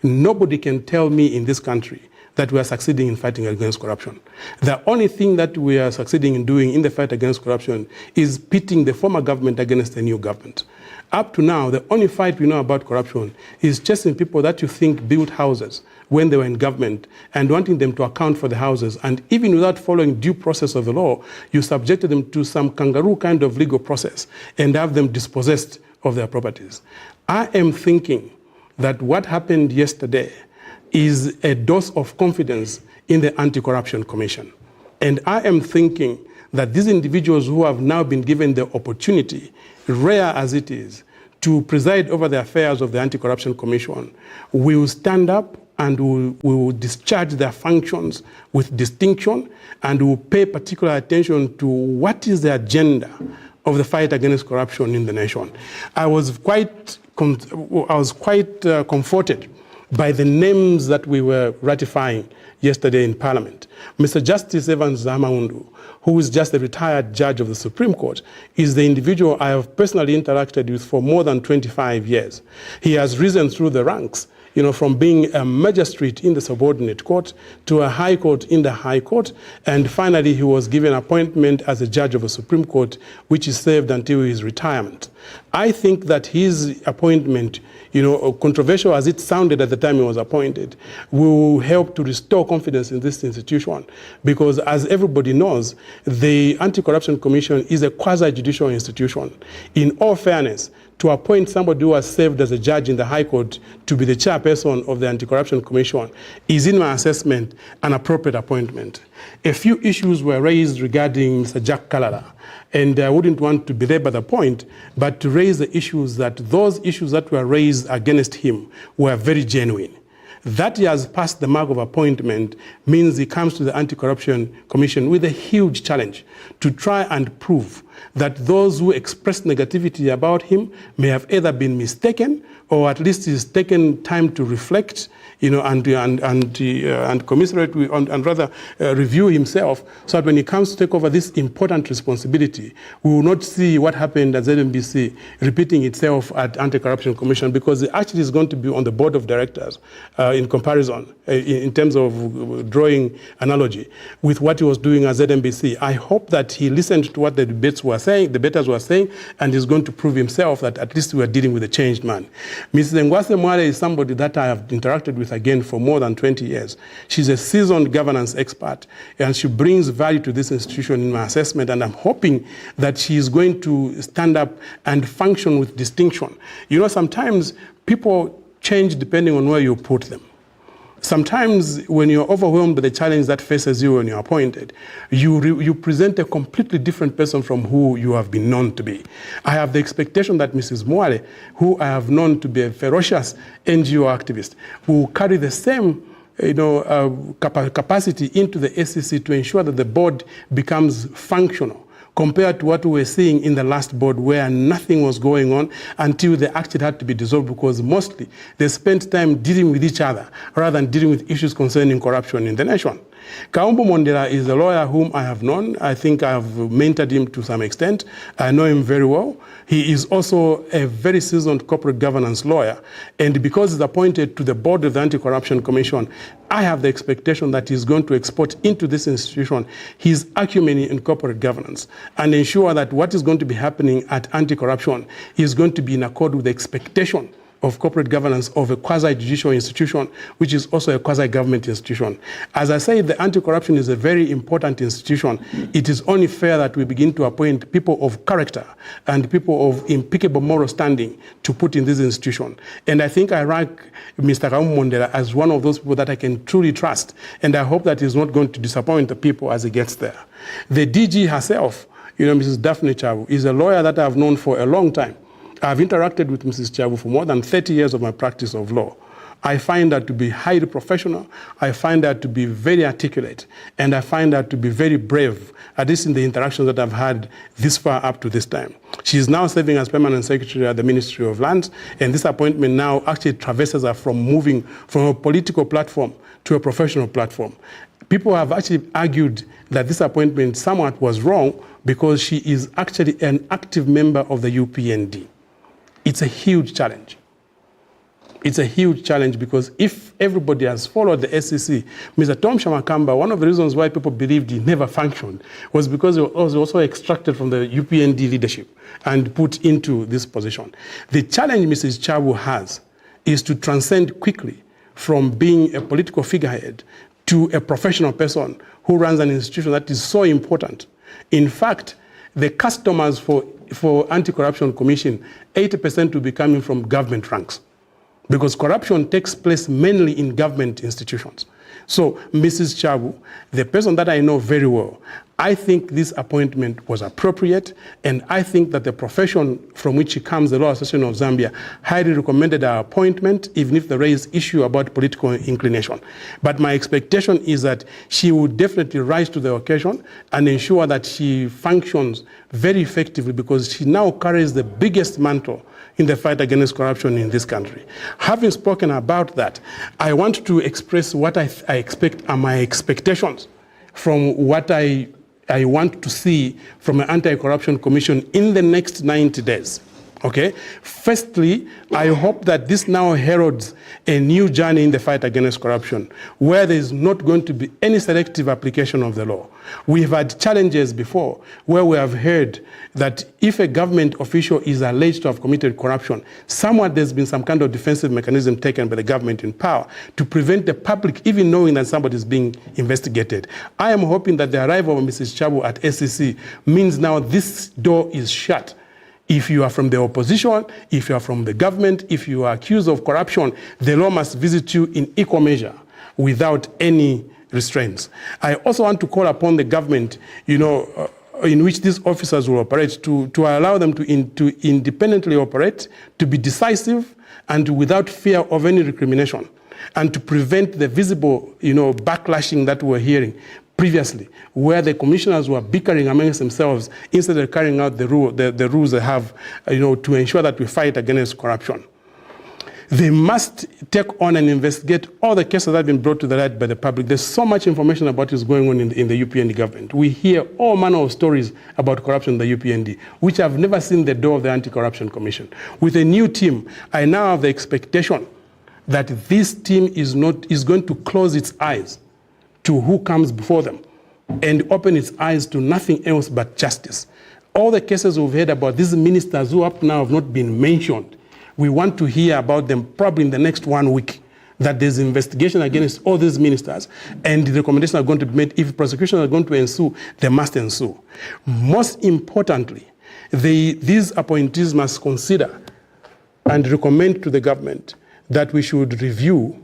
Speaker 3: Nobody can tell me in this country that we are succeeding in fighting against corruption. The only thing that we are succeeding in doing in the fight against corruption is pitting the former government against the new government. Up to now, the only fight we know about corruption is chasing people that you think built houses when they were in government and wanting them to account for the houses. And even without following due process of the law, you subjected them to some kangaroo kind of legal process and have them dispossessed of their properties. I am thinking that what happened yesterday is a dose of confidence in the Anti-Corruption Commission. And I am thinking that these individuals who have now been given the opportunity, rare as it is, to preside over the affairs of the Anti-Corruption Commission will stand up and will discharge their functions with distinction and will pay particular attention to what is the agenda of the fight against corruption in the nation. I was quite comforted by the names that we were ratifying yesterday in Parliament. Mr. Justice Evans Zamaundu, who is just a retired judge of the Supreme Court, is the individual I have personally interacted with for more than 25 years. He has risen through the ranks, from being a magistrate in the subordinate court to a high court in the high court, and finally he was given appointment as a judge of a Supreme Court, which is served until his retirement. I think that his appointment, controversial as it sounded at the time he was appointed, will help to restore confidence in this institution, because as everybody knows, the Anti-Corruption Commission is a quasi-judicial institution. In all fairness, to appoint somebody who has served as a judge in the High Court to be the chairperson of the Anti-Corruption Commission is, in my assessment, an appropriate appointment. A few issues were raised regarding Mr. Jack Kalala, and I wouldn't want to belabor the point, but to raise the issues that those issues that were raised against him were very genuine. That he has passed the mark of appointment means he comes to the Anti-Corruption Commission with a huge challenge to try and prove that those who expressed negativity about him may have either been mistaken or at least he's taken time to reflect, and commiserate and rather review himself, so that when he comes to take over this important responsibility, we will not see what happened at ZNBC repeating itself at Anti-Corruption Commission, because it actually is going to be on the board of directors in comparison, in terms of drawing analogy with what he was doing at ZNBC. I hope that he listened to what the debaters were saying, and is going to prove himself that at least we are dealing with a changed man. Mrs. Ngwase Mwale is somebody that I have interacted with again for more than 20 years. She's a seasoned governance expert, and she brings value to this institution in my assessment, and I'm hoping that she is going to stand up and function with distinction. Sometimes people change depending on where you put them. Sometimes when you're overwhelmed by the challenge that faces you when you're appointed, you present a completely different person from who you have been known to be. I have the expectation that Mrs. Mwale, who I have known to be a ferocious NGO activist, will carry the same capacity into the SEC to ensure that the board becomes functional, compared to what we were seeing in the last board, where nothing was going on until they actually had to be dissolved, because mostly they spent time dealing with each other rather than dealing with issues concerning corruption in the nation. Kaumbu Mondela is a lawyer whom I have known. I think I have mentored him to some extent. I know him very well. He is also a very seasoned corporate governance lawyer. And because he's appointed to the board of the Anti-Corruption Commission, I have the expectation that he's going to export into this institution his acumen in corporate governance and ensure that what is going to be happening at anti-corruption is going to be in accord with the expectation of corporate governance of a quasi-judicial institution, which is also a quasi-government institution. As I say, the anti-corruption is a very important institution. It is only fair that we begin to appoint people of character and people of impeccable moral standing to put in this institution. And I think I rank Mr. Kaumbu Mondela as one of those people that I can truly trust, and I hope that he's not going to disappoint the people as he gets there. The DG herself, Mrs. Daphne Chavu, is a lawyer that I've known for a long time. I've interacted with Mrs. Chavu for more than 30 years of my practice of law. I find her to be highly professional. I find her to be very articulate. And I find her to be very brave, at least in the interactions that I've had this far up to this time. She is now serving as permanent secretary at the Ministry of Lands. And this appointment now actually traverses her from moving from a political platform to a professional platform. People have actually argued that this appointment somewhat was wrong because she is actually an active member of the UPND. It's a huge challenge. It's a huge challenge because if everybody has followed the SEC, Mr. Tom Shamakamba, one of the reasons why people believed he never functioned was because he was also extracted from the UPND leadership and put into this position. The challenge Mrs. Chabu has is to transcend quickly from being a political figurehead to a professional person who runs an institution that is so important. In fact, the customers for Anti-Corruption Commission, 80% will be coming from government ranks, because corruption takes place mainly in government institutions. So, Mrs. Chabu, the person that I know very well, I think this appointment was appropriate, and I think that the profession from which she comes, the Law Association of Zambia, highly recommended her appointment, even if they raised issue about political inclination. But my expectation is that she would definitely rise to the occasion and ensure that she functions very effectively, because she now carries the biggest mantle in the fight against corruption in this country. Having spoken about that, I want to express what I expect are my expectations from what I want to see from an Anti-Corruption Commission in the next 90 days. Okay? Firstly, I hope that this now heralds a new journey in the fight against corruption, where there is not going to be any selective application of the law. We've had challenges before where we have heard that if a government official is alleged to have committed corruption, somewhere there's been some kind of defensive mechanism taken by the government in power to prevent the public even knowing that somebody is being investigated. I am hoping that the arrival of Mrs. Chabu at SEC means now this door is shut. If you are from the opposition, if you are from the government, if you are accused of corruption, the law must visit you in equal measure without any restraints. I also want to call upon the government, in which these officers will operate, to allow them to independently operate, to be decisive and without fear of any recrimination, and to prevent the visible, backlashing that we're hearing previously, where the commissioners were bickering amongst themselves instead of carrying out the rules they have, to ensure that we fight against corruption. They must take on and investigate all the cases that have been brought to the light by the public. There's so much information about what is going on in the UPND government. We hear all manner of stories about corruption in the UPND, which have never seen the door of the Anti-Corruption Commission. With a new team, I now have the expectation that this team is going to close its eyes to who comes before them and open its eyes to nothing else but justice. All the cases we've heard about these ministers who up now have not been mentioned, we want to hear about them probably in the next 1 week, that there's investigation against all these ministers, and the recommendations are going to be made. If prosecutions are going to ensue, they must ensue. Most importantly, these appointees must consider and recommend to the government that we should review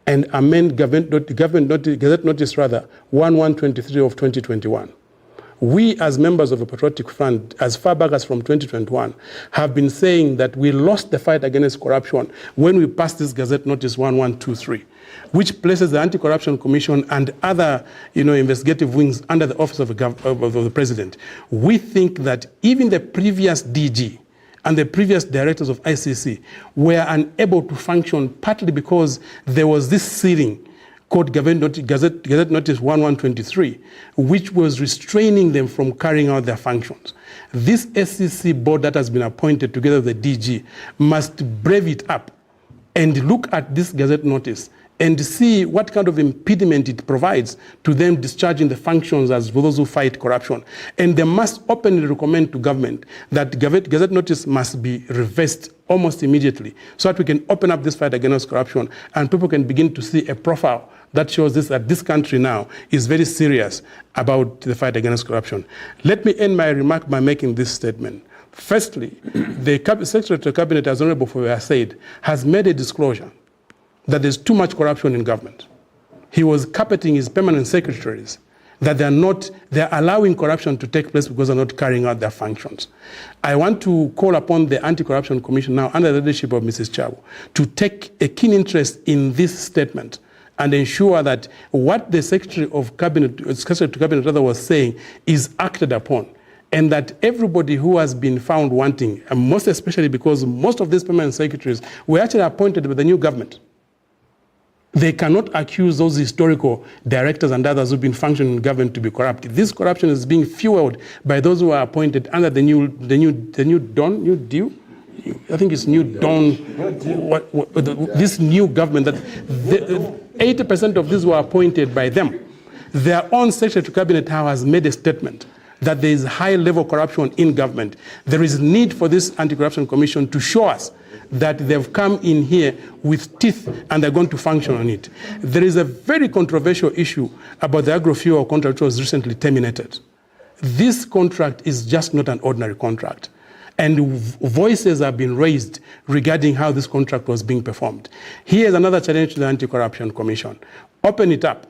Speaker 3: and amend Gazette Notice 1123 of 2021. We, as members of the Patriotic Front, as far back as from 2021, have been saying that we lost the fight against corruption when we passed this Gazette Notice 1123, which places the Anti-Corruption Commission and other, investigative wings under the office of the President. We think that even the previous DG and the previous directors of ICC were unable to function, partly because there was this sealing called Gazette Notice 1123, which was restraining them from carrying out their functions. This SEC board that has been appointed together with the DG must brave it up and look at this Gazette Notice and see what kind of impediment it provides to them discharging the functions as those who fight corruption. And they must openly recommend to government that Gazette Notice must be reversed almost immediately, so that we can open up this fight against corruption and people can begin to see a profile that shows that this country now is very serious about the fight against corruption. Let me end my remark by making this statement. Firstly, the Secretary to Cabinet, as Honorable Foya said, has made a disclosure that there's too much corruption in government. He was carpeting his permanent secretaries that they're allowing corruption to take place because they're not carrying out their functions. I want to call upon the Anti-Corruption Commission now under the leadership of Mrs. Chabu to take a keen interest in this statement and ensure that what the Secretary to Cabinet was saying is acted upon, and that everybody who has been found wanting, and most especially because most of these permanent secretaries were actually appointed by the new government. They cannot accuse those historical directors and others who've been functioning in government to be corrupt. This corruption is being fueled by those who are appointed under the new I think it's New Dawn, this new government, that 80% of these were appointed by them. Their own Secretary to Cabinet has made a statement that there is high level corruption in government. There is need for this Anti-Corruption Commission to show us that they've come in here with teeth and they're going to function on it. There is a very controversial issue about the agro-fuel contract which was recently terminated. This contract is just not an ordinary contract. And voices have been raised regarding how this contract was being performed. Here's another challenge to the Anti-Corruption Commission. Open it up.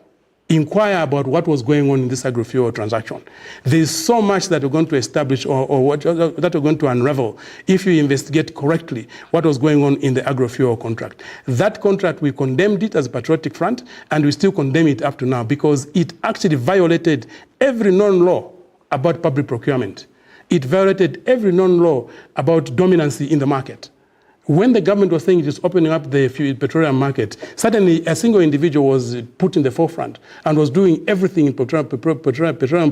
Speaker 3: Inquire about what was going on in this agro-fuel transaction. There is so much that we're going to establish that we're going to unravel if you investigate correctly what was going on in the agro-fuel contract. That contract, we condemned it as a patriotic front, and we still condemn it up to now because it actually violated every known law about public procurement. It violated every known law about dominancy in the market. When the government was saying it is opening up the petroleum market, suddenly a single individual was put in the forefront and was doing everything in petroleum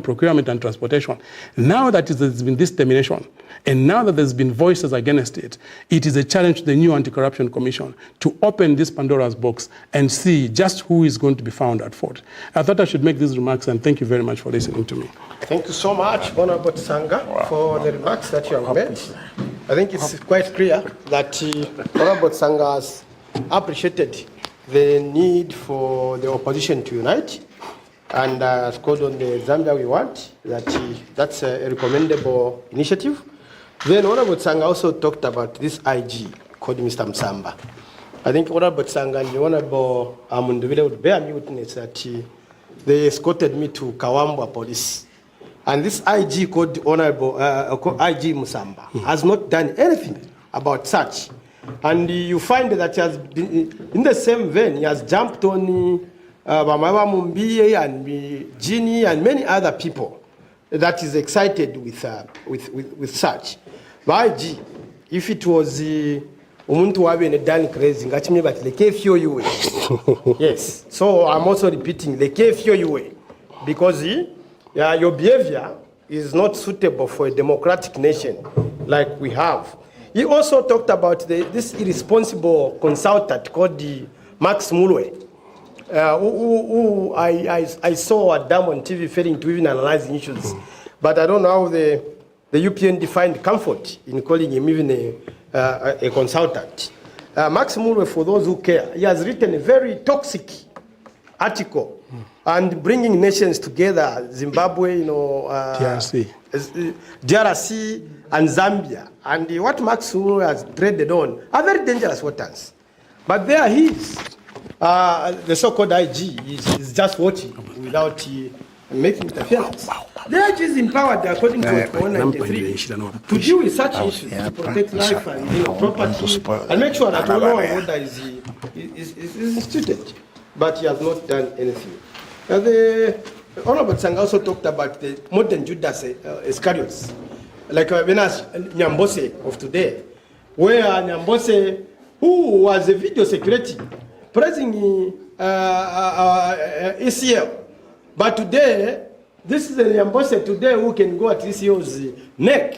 Speaker 3: procurement and transportation. Now that there's been this termination, and now that there's been voices against it, it is a challenge to the new Anti-Corruption Commission to open this Pandora's box and see just who is going to be found at fault. I thought I should make these remarks, and thank you very much for listening to me.
Speaker 1: Thank you so much, Honorable Sanga, for the remarks that you have made. I think it's quite clear that Honorable Sanga has appreciated the need for the opposition to unite and has called on the Zambia we want, that's a recommendable initiative. Then Honorable Sanga also talked about this IG called Mr. Msamba. I think Honorable Sanga and the Honorable Amunduvile would bear me witness that they escorted me to Kawambwa police. And this IG called Honorable IG Musamba has not done anything about such. And you find that he has been, in the same vein, he has jumped on Bamawa Mumbi and Gini and many other people that is excited with such. But IG, if it was umuntu wabe done crazy, ngachimye but leke fio you way. Yes. So I'm also repeating leke fio you way because your behavior is not suitable for a democratic nation like we have. He also talked about this irresponsible consultant called Max Mulwe, who I saw a dam on TV failing to even analyze the issues. But I don't know how the UPN defined comfort in calling him even a consultant. Max Mulwe, for those who care, he has written a very toxic article and bringing nations together, Zimbabwe, DRC and Zambia. And what Max Mulwe has treaded on are very dangerous waters. But there he is. The so-called IG is just watching without making interference. The IG is empowered according to 193 to deal with such issues, to protect life and property, and make sure that law and order is instituted. But he has not done anything. The Honorable Sanga also talked about the modern Judas Iscariots, like Nyambose of today, where Nyambose, who was a video security, praising ECL. But today, this is the Nyambose today who can go at ECL's neck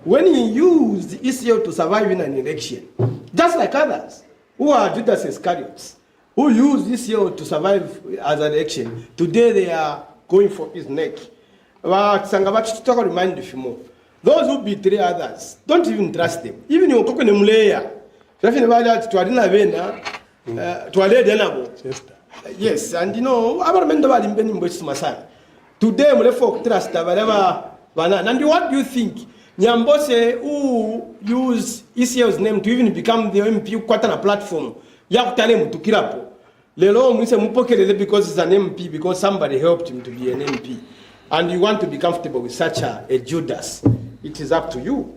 Speaker 1: when he used ECL to survive in an election, just like others who are Judas Iscariots, who used ECL to survive as an election. Today they are going for his neck. Those who betray others, don't even trust them. Even you talk to them later. Yes, and today we trust and what do you think? Nyambose, who used ECL's name to even become the MP quarter platform, because he's an MP, because somebody helped him to be an MP, and you want to be comfortable with such a Judas, it is up to you.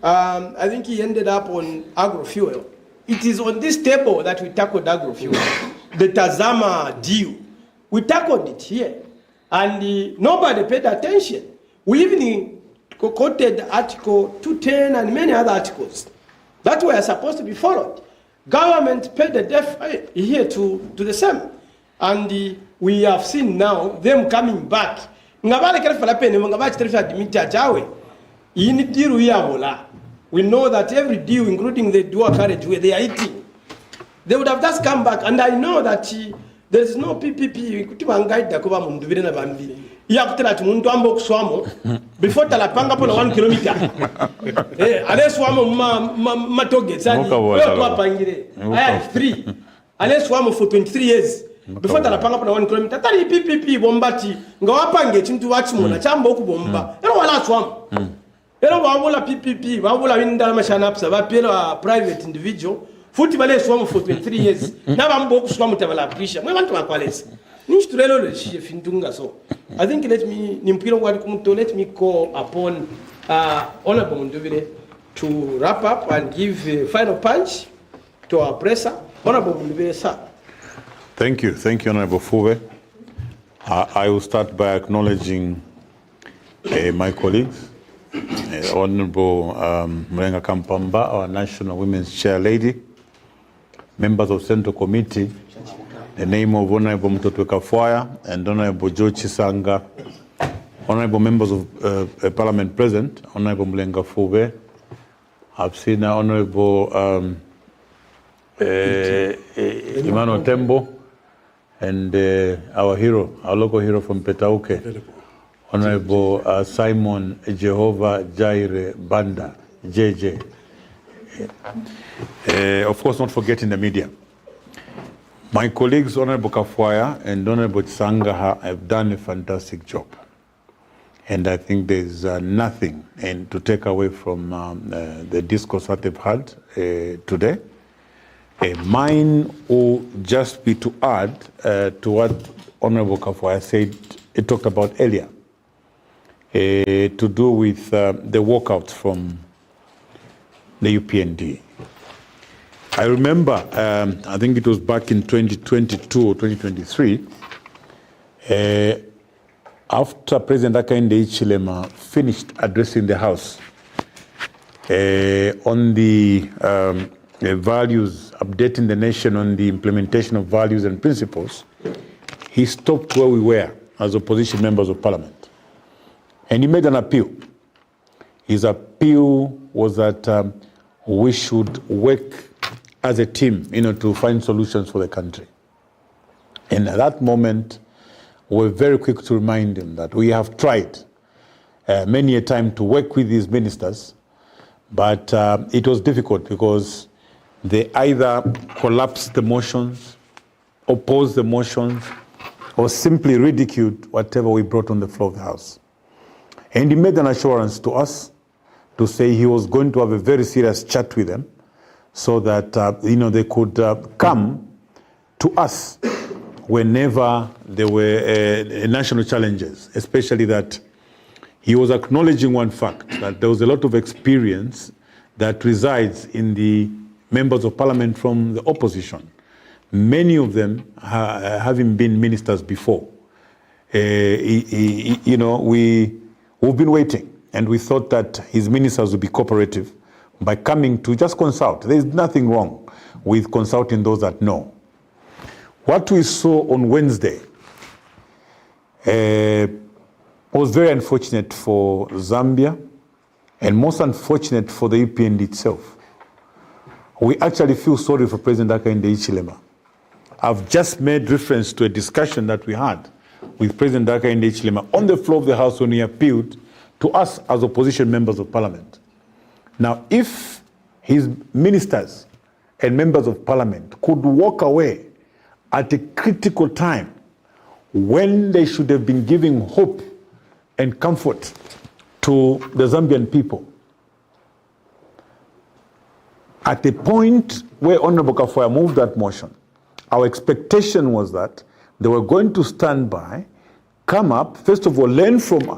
Speaker 1: I think he ended up on agro-fuel. It is on this table that we tackled agro-fuel. The Tazama deal, we tackled it here, and nobody paid attention. We even quoted Article 210 and many other articles that were supposed to be followed. Government paid the deaf here to the same. And we have seen now them coming back. we know that every deal, including the dual carriage where they are eating, they would have just come back. And I know that there is no PPP. Before talapanga po na 1 kilometer. Ale swamo matoge sani. I have 3. Ale swamo for 23 years. Before talapanga po na 1 kilometer. Tali PPP bombati. Ngawapange chintu wachimu na chambo kubomba. Ero wala swamo. Ero wabula PPP. Wabula winda mashanapsa. Wapelo private individual. Futi bale swamo for 23 years. Na bambo kuswamo tabala appreciate. Mwe bantu bakwalesi. So I think let me call upon Honorable Munduvire to wrap up and give a final punch to our presser. Honorable Munduvire, sir.
Speaker 4: Thank you, Honorable Fuve. I will start by acknowledging my colleagues, Honorable Mrenga Kampamba, our National Women's Chair Lady, members of Central Committee, the name of Honorable Mtotwe Kafwaya and Honorable Joe Chisanga, Honorable members of Parliament present, Honorable Mlenga Fuve. I've seen Honorable Emmanuel Tembo and our hero, our local hero from Petauke, Honorable Simon Jehovah Jaire Banda, JJ. Of course, not forgetting the media. My colleagues, Honorable Kafwaya and Honorable Tsanga, have done a fantastic job. And I think there's nothing to take away from the discourse that they've had today. Mine will just be to add to what Honorable Kafwaya said, he talked about earlier, to do with the walkout from the UPND. I remember, I think it was back in 2022 or 2023, after President Hakainde Hichilema finished addressing the House on the values, updating the nation on the implementation of values and principles, he stopped where we were as opposition members of Parliament. And he made an appeal. His appeal was that we should work as a team, to find solutions for the country. And at that moment, we were very quick to remind him that we have tried many a time to work with these ministers, but it was difficult because they either collapsed the motions, opposed the motions, or simply ridiculed whatever we brought on the floor of the House. And he made an assurance to us to say he was going to have a very serious chat with them, so that they could come to us whenever there were national challenges, especially that he was acknowledging one fact, that there was a lot of experience that resides in the members of Parliament from the opposition, many of them having been ministers before. We've been waiting, and we thought that his ministers would be cooperative by coming to just consult. There is nothing wrong with consulting those that know. What we saw on Wednesday was very unfortunate for Zambia and most unfortunate for the UPND itself. We actually feel sorry for President Hakainde Hichilema. I've just made reference to a discussion that we had with President Hakainde Hichilema on the floor of the House when he appealed to us as opposition members of Parliament. Now, if his ministers and members of Parliament could walk away at a critical time when they should have been giving hope and comfort to the Zambian people, at the point where Honorable Kafwaya moved that motion, our expectation was that they were going to stand by, come up, first of all, learn from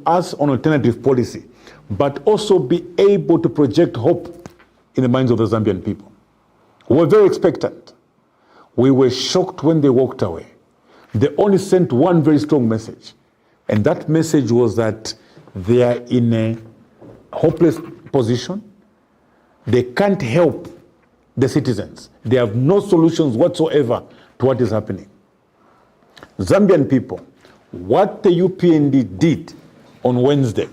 Speaker 4: us on alternative policy, but also be able to project hope in the minds of the Zambian people. We were very expectant. We were shocked when they walked away. They only sent one very strong message, and that message was that they are in a hopeless position. They can't help the citizens. They have no solutions whatsoever to what is happening. Zambian people, what the UPND did on Wednesday,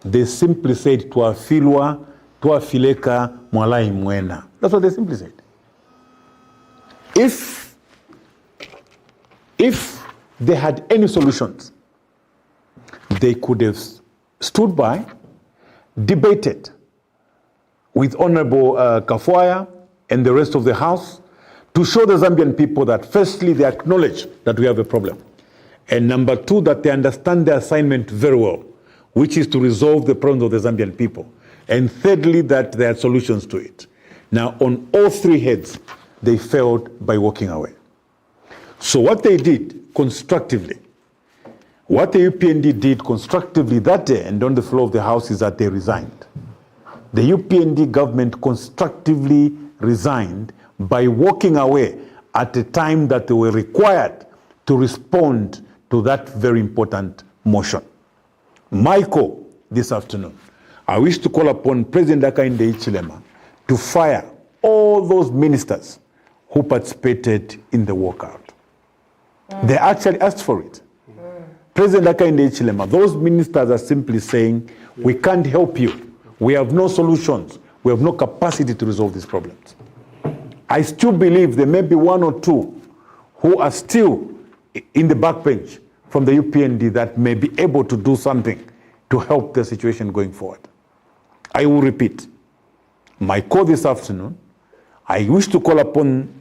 Speaker 4: They simply said, tuafilwa, tuafileka, mwalai mwena. That's what they simply said. If they had any solutions, they could have stood by, debated with Honorable Kafwaya and the rest of the House to show the Zambian people that firstly, they acknowledge that we have a problem. And number two, that they understand their assignment very well, which is to resolve the problems of the Zambian people. And thirdly, that there are solutions to it. Now, on all three heads, they failed by walking away. So what they did constructively, what the UPND did constructively that day and on the floor of the House is that they resigned. The UPND government constructively resigned by walking away at a time that they were required to respond to that very important motion. Michael, this afternoon, I wish to call upon President Hakainde Hichilema to fire all those ministers who participated in the walkout. They actually asked for it. President Hakainde Hichilema, those ministers are simply saying, we can't help you. We have no solutions. We have no capacity to resolve these problems. I still believe there may be one or two who are still in the backbench from the UPND that may be able to do something to help the situation going forward. I will repeat, my call this afternoon, I wish to call upon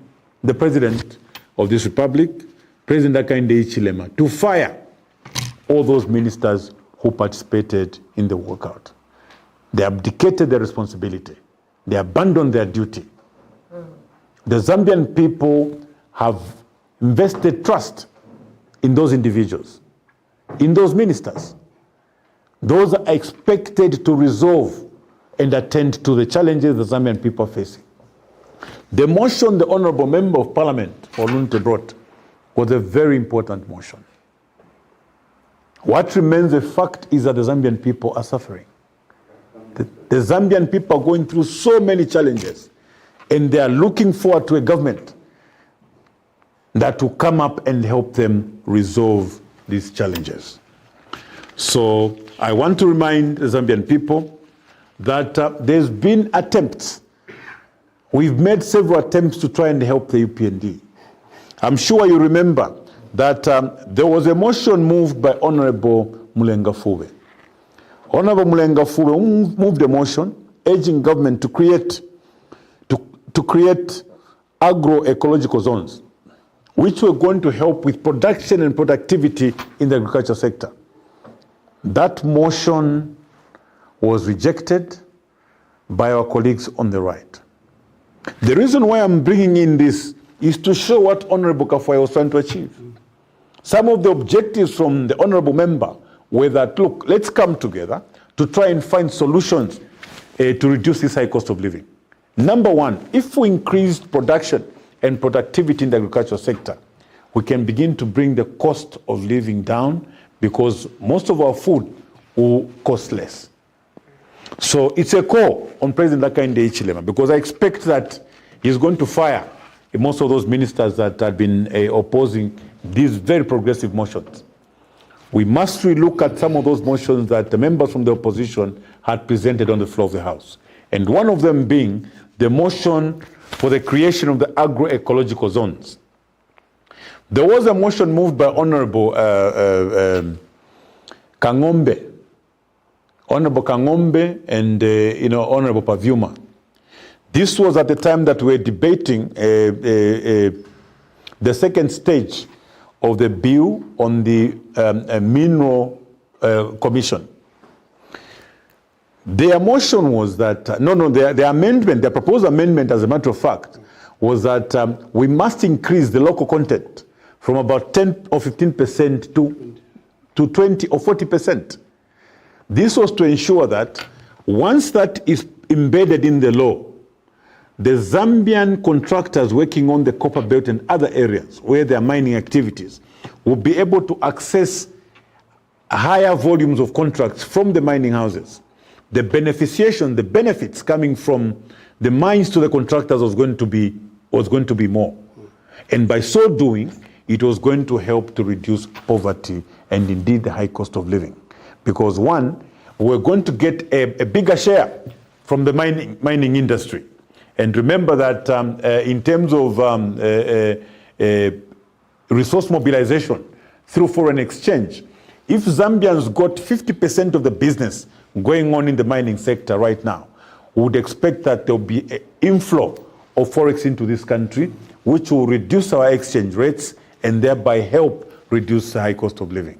Speaker 4: the President of this Republic, President Hakainde Hichilema, to fire all those ministers who participated in the walkout. They abdicated their responsibility. They abandoned their duty. The Zambian people have invested trust in those individuals, in those ministers. Those are expected to resolve and attend to the challenges the Zambian people are facing. The motion the Honorable Member of Parliament, Olunte, brought was a very important motion. What remains a fact is that the Zambian people are suffering. The Zambian people are going through so many challenges, and they are looking forward to a government that will come up and help them resolve these challenges. So I want to remind the Zambian people that there's been attempts. We've made several attempts to try and help the UPND. I'm sure you remember that there was a motion moved by Honorable Mulenga Fube. Honorable Mulenga Fube moved a motion urging government to create agroecological zones, which were going to help with production and productivity in the agriculture sector. That motion was rejected by our colleagues on the right. The reason why I'm bringing in this is to show what Honorable Kafwaya was trying to achieve. Some of the objectives from the Honorable Member were that, look, let's come together to try and find solutions to reduce this high cost of living. Number one, if we increase production and productivity in the agricultural sector, we can begin to bring the cost of living down because most of our food will cost less. So it's a call on President Hakainde Hichilema because I expect that he's going to fire most of those ministers that have been opposing these very progressive motions. We must relook at some of those motions that the members from the opposition had presented on the floor of the House. And one of them being the motion for the creation of the agroecological zones. There was a motion moved by Honorable Kangombe, and Honorable Pavyuma. This was at the time that we were debating the second stage of the bill on the mineral commission. Their motion was that, their proposed amendment, as a matter of fact, was that we must increase the local content from about 10 or 15% to 20 or 40%. This was to ensure that once that is embedded in the law, the Zambian contractors working on the copper belt and other areas where there are mining activities will be able to access higher volumes of contracts from the mining houses. The beneficiation, the benefits coming from the mines to the contractors was going to be more. And by so doing, it was going to help to reduce poverty and indeed the high cost of living. Because one, we're going to get a bigger share from the mining industry. And remember that in terms of resource mobilization through foreign exchange, if Zambians got 50% of the business going on in the mining sector right now, we would expect that there will be an inflow of forex into this country, which will reduce our exchange rates and thereby help reduce the high cost of living.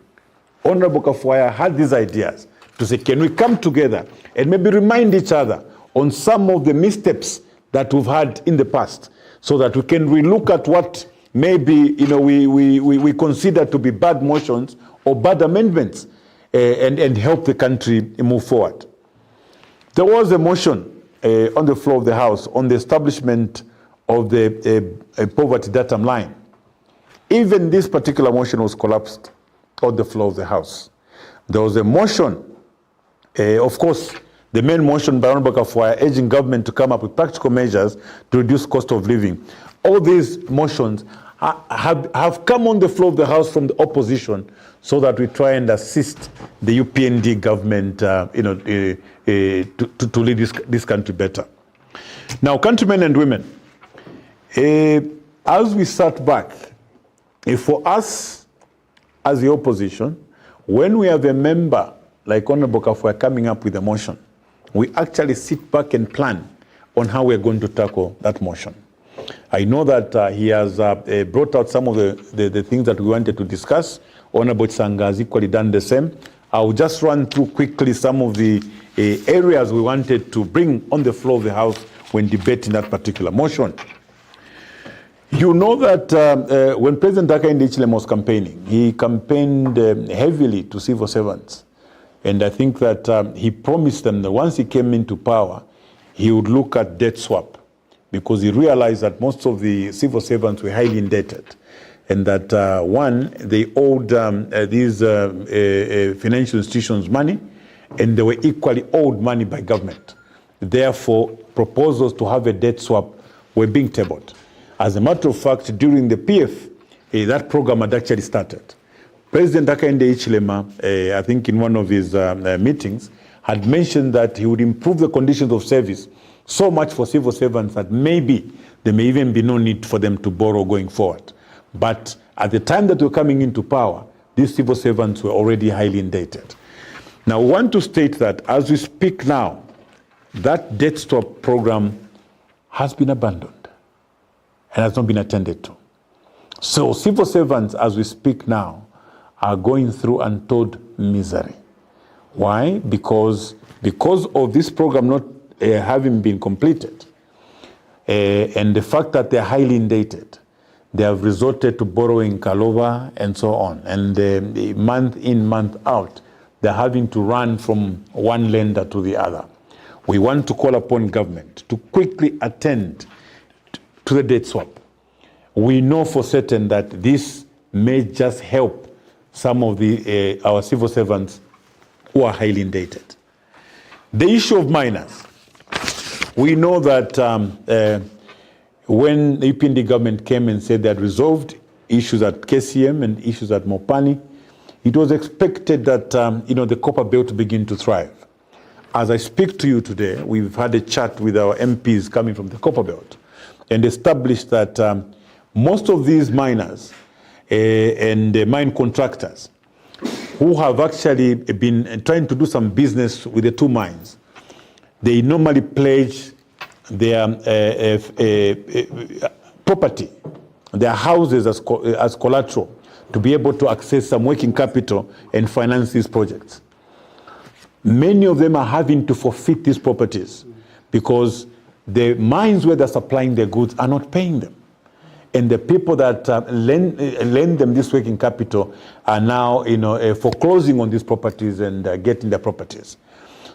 Speaker 4: Honorable Kafwaya had these ideas to say, can we come together and maybe remind each other on some of the missteps that we've had in the past, so that we can relook at what maybe we consider to be bad motions or bad amendments and help the country move forward. There was a motion on the floor of the House on the establishment of the poverty datum line. Even this particular motion was collapsed on the floor of the House. There was a motion, of course, the main motion by Honorable Kafwaya urging government to come up with practical measures to reduce cost of living. All these motions have come on the floor of the House from the opposition so that we try and assist the UPND government to lead this country better. Now, countrymen and women, as we sat back, for us as the opposition, when we have a member like Honorable Kafwaya coming up with a motion, we actually sit back and plan on how we're going to tackle that motion. I know that he has brought out some of the things that we wanted to discuss. Honorable Tsanga has equally done the same. I'll just run through quickly some of the areas we wanted to bring on the floor of the House when debating that particular motion. You know that when President Hakainde Hichilema was campaigning, he campaigned heavily to civil servants. And I think that he promised them that once he came into power, he would look at debt swap, because he realized that most of the civil servants were highly indebted. And that one, they owed these financial institutions money, and they were equally owed money by government. Therefore, proposals to have a debt swap were being tabled. As a matter of fact, during the PF, that program had actually started. President Hakainde Hichilema, I think in one of his meetings, had mentioned that he would improve the conditions of service so much for civil servants that maybe there may even be no need for them to borrow going forward. But at the time that we're coming into power, these civil servants were already highly indebted. Now, we want to state that as we speak now, that debt stop program has been abandoned and has not been attended to. So civil servants, as we speak now, are going through untold misery. Why? Because of this program not having been completed, and the fact that they're highly indebted, they have resorted to borrowing Kalova and so on. And month in, month out, they're having to run from one lender to the other. We want to call upon government to quickly attend to the debt swap. We know for certain that this may just help some of our civil servants who are highly indebted. The issue of minors. We know that when the UPND government came and said they had resolved issues at KCM and issues at Mopani, it was expected that the copper belt to begin to thrive. As I speak to you today, we've had a chat with our MPs coming from the copper belt and established that most of these miners and mine contractors who have actually been trying to do some business with the two mines, they normally pledge their property, their houses as collateral to be able to access some working capital and finance these projects. Many of them are having to forfeit these properties because the mines where they're supplying their goods are not paying them. And the people that lend them this working capital are now foreclosing on these properties and getting their properties.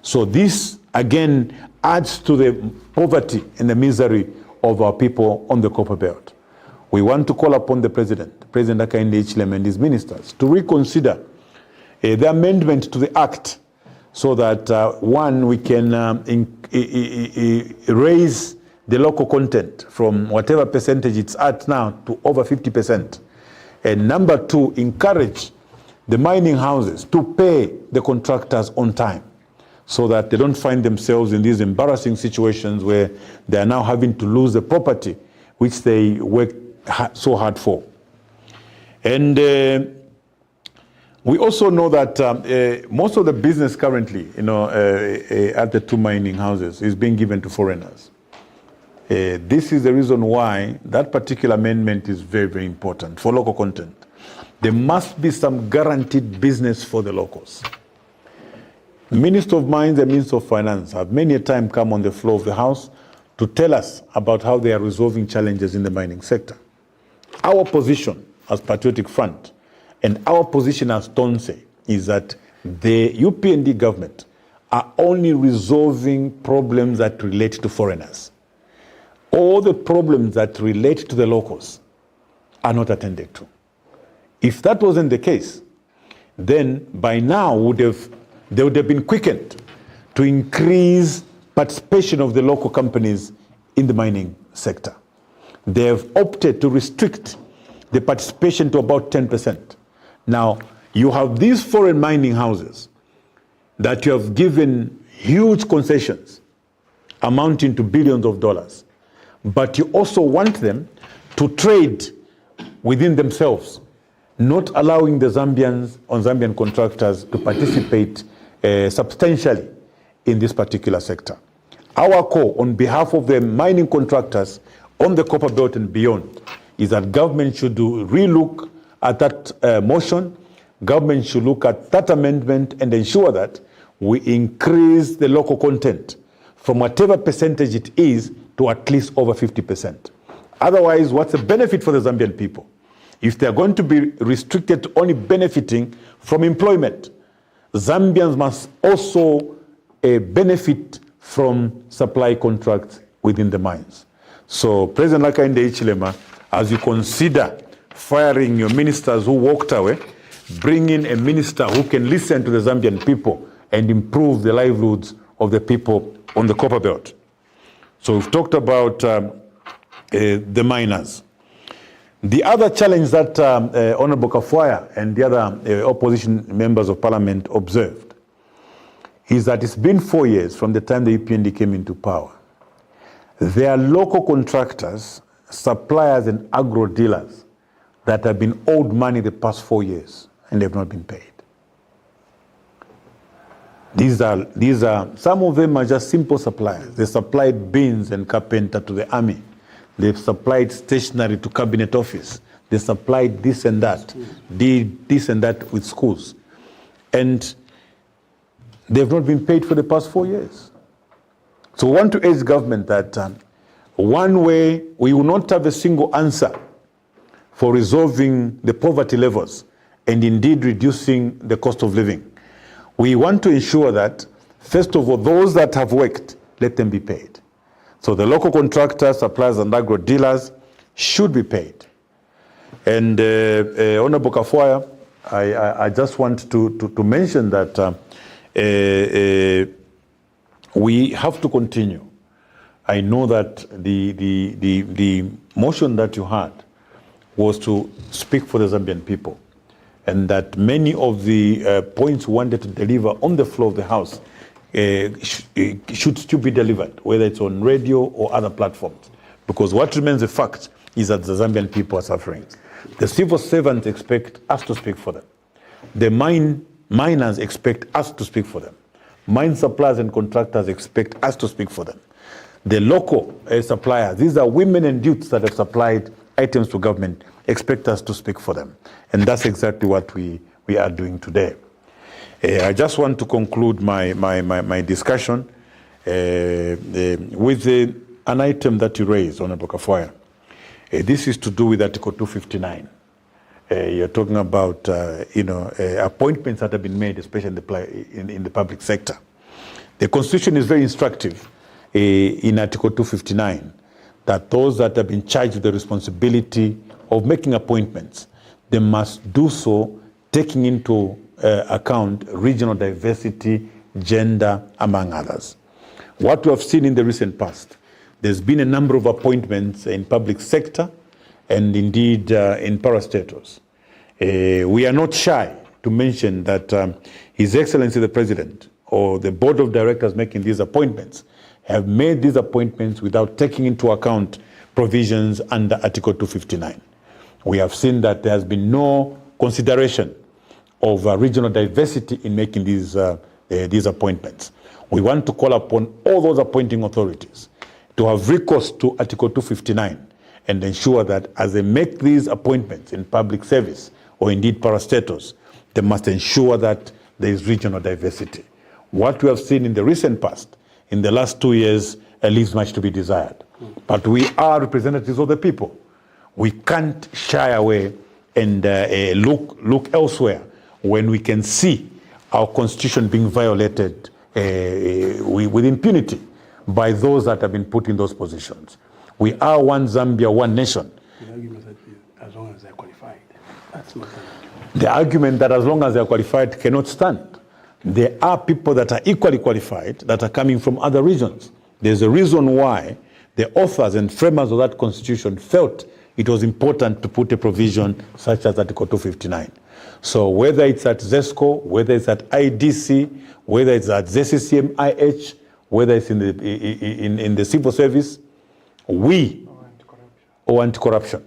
Speaker 4: So this, again, adds to the poverty and the misery of our people on the copper belt. We want to call upon the President Hakainde Hichilema and his ministers to reconsider the amendment to the Act so that, one, we can raise the local content from whatever percentage it's at now to over 50%. And number two, encourage the mining houses to pay the contractors on time. so that they don't find themselves in these embarrassing situations where they are now having to lose the property which they worked so hard for. And we also know that most of the business currently, at the two mining houses is being given to foreigners. This is the reason why that particular amendment is very, very important for local content. There must be some guaranteed business for the locals. Minister of Mines and Minister of Finance have many a time come on the floor of the House to tell us about how they are resolving challenges in the mining sector. Our position as Patriotic Front and our position as TONSE is that the UPND government are only resolving problems that relate to foreigners. All the problems that relate to the locals are not attended to. If that wasn't the case, then by now they would have been quickened to increase participation of the local companies in the mining sector. They have opted to restrict the participation to about 10%. Now, you have these foreign mining houses that you have given huge concessions amounting to billions of dollars, but you also want them to trade within themselves, not allowing the Zambian contractors to participate substantially in this particular sector. Our call on behalf of the mining contractors on the Copper Belt and beyond is that government should relook at that motion. Government should look at that amendment and ensure that we increase the local content from whatever percentage it is to at least over 50%. Otherwise, what's the benefit for the Zambian people? If they're going to be restricted to only benefiting from employment, Zambians must also benefit from supply contracts within the mines. So, President Hakainde Hichilema, as you consider firing your ministers who walked away, bring in a minister who can listen to the Zambian people and improve the livelihoods of the people on the Copper Belt. So we've talked about the miners. The other challenge that Honorable Kafwaya and the other opposition members of parliament observed is that it's been 4 years from the time the UPND came into power. There are local contractors, suppliers and agro dealers that have been owed money the past 4 years and they've not been paid. These are some of them are just simple suppliers. They supplied beans and carpenter to the army. They've supplied stationery to cabinet office. They supplied this and that, did this and that with schools. And they've not been paid for the past 4 years. So we want to urge government that one way we will not have a single answer for resolving the poverty levels and indeed reducing the cost of living. We want to ensure that, first of all, those that have worked, let them be paid. So the local contractors, suppliers, and agro dealers should be paid. And Honorable Kafwaya, I just want to mention that we have to continue. I know that the motion that you had was to speak for the Zambian people, and that many of the points we wanted to deliver on the floor of the House should still be delivered, whether it's on radio or other platforms. Because what remains a fact is that the Zambian people are suffering. The civil servants expect us to speak for them. The miners expect us to speak for them. Mine suppliers and contractors expect us to speak for them. The local suppliers, these are women and youths that have supplied items to government, expect us to speak for them. And that's exactly what we are doing today. I just want to conclude my discussion with an item that you raised, Honorable Kafwaya. This is to do with Article 259. You're talking about appointments that have been made, especially in the public sector. The Constitution is very instructive in Article 259 that those that have been charged with the responsibility of making appointments, they must do so taking into account regional diversity, gender, among others. What we have seen in the recent past, there's been a number of appointments in public sector and indeed in parastatals. We are not shy to mention that His Excellency the President or the board of directors making these appointments have made these appointments without taking into account provisions under Article 259. We have seen that there has been no consideration of regional diversity in making these appointments. We want to call upon all those appointing authorities to have recourse to Article 259 and ensure that as they make these appointments in public service or indeed parastatus, they must ensure that there is regional diversity. What we have seen in the recent past, in the last 2 years, leaves much to be desired. But we are representatives of the people. We can't shy away and look elsewhere when we can see our constitution being violated with impunity by those that have been put in those positions. We are one Zambia, one nation.
Speaker 3: The argument that as long as they're qualified, that's not an argument.
Speaker 4: The argument that as long as they're qualified cannot stand. There are people that are equally qualified that are coming from other regions. There's a reason why the authors and framers of that constitution felt it was important to put a provision such as Article 259. So whether it's at ZESCO, whether it's at IDC, whether it's at ZCCM-IH, whether it's in the civil service, we, or anti-corruption,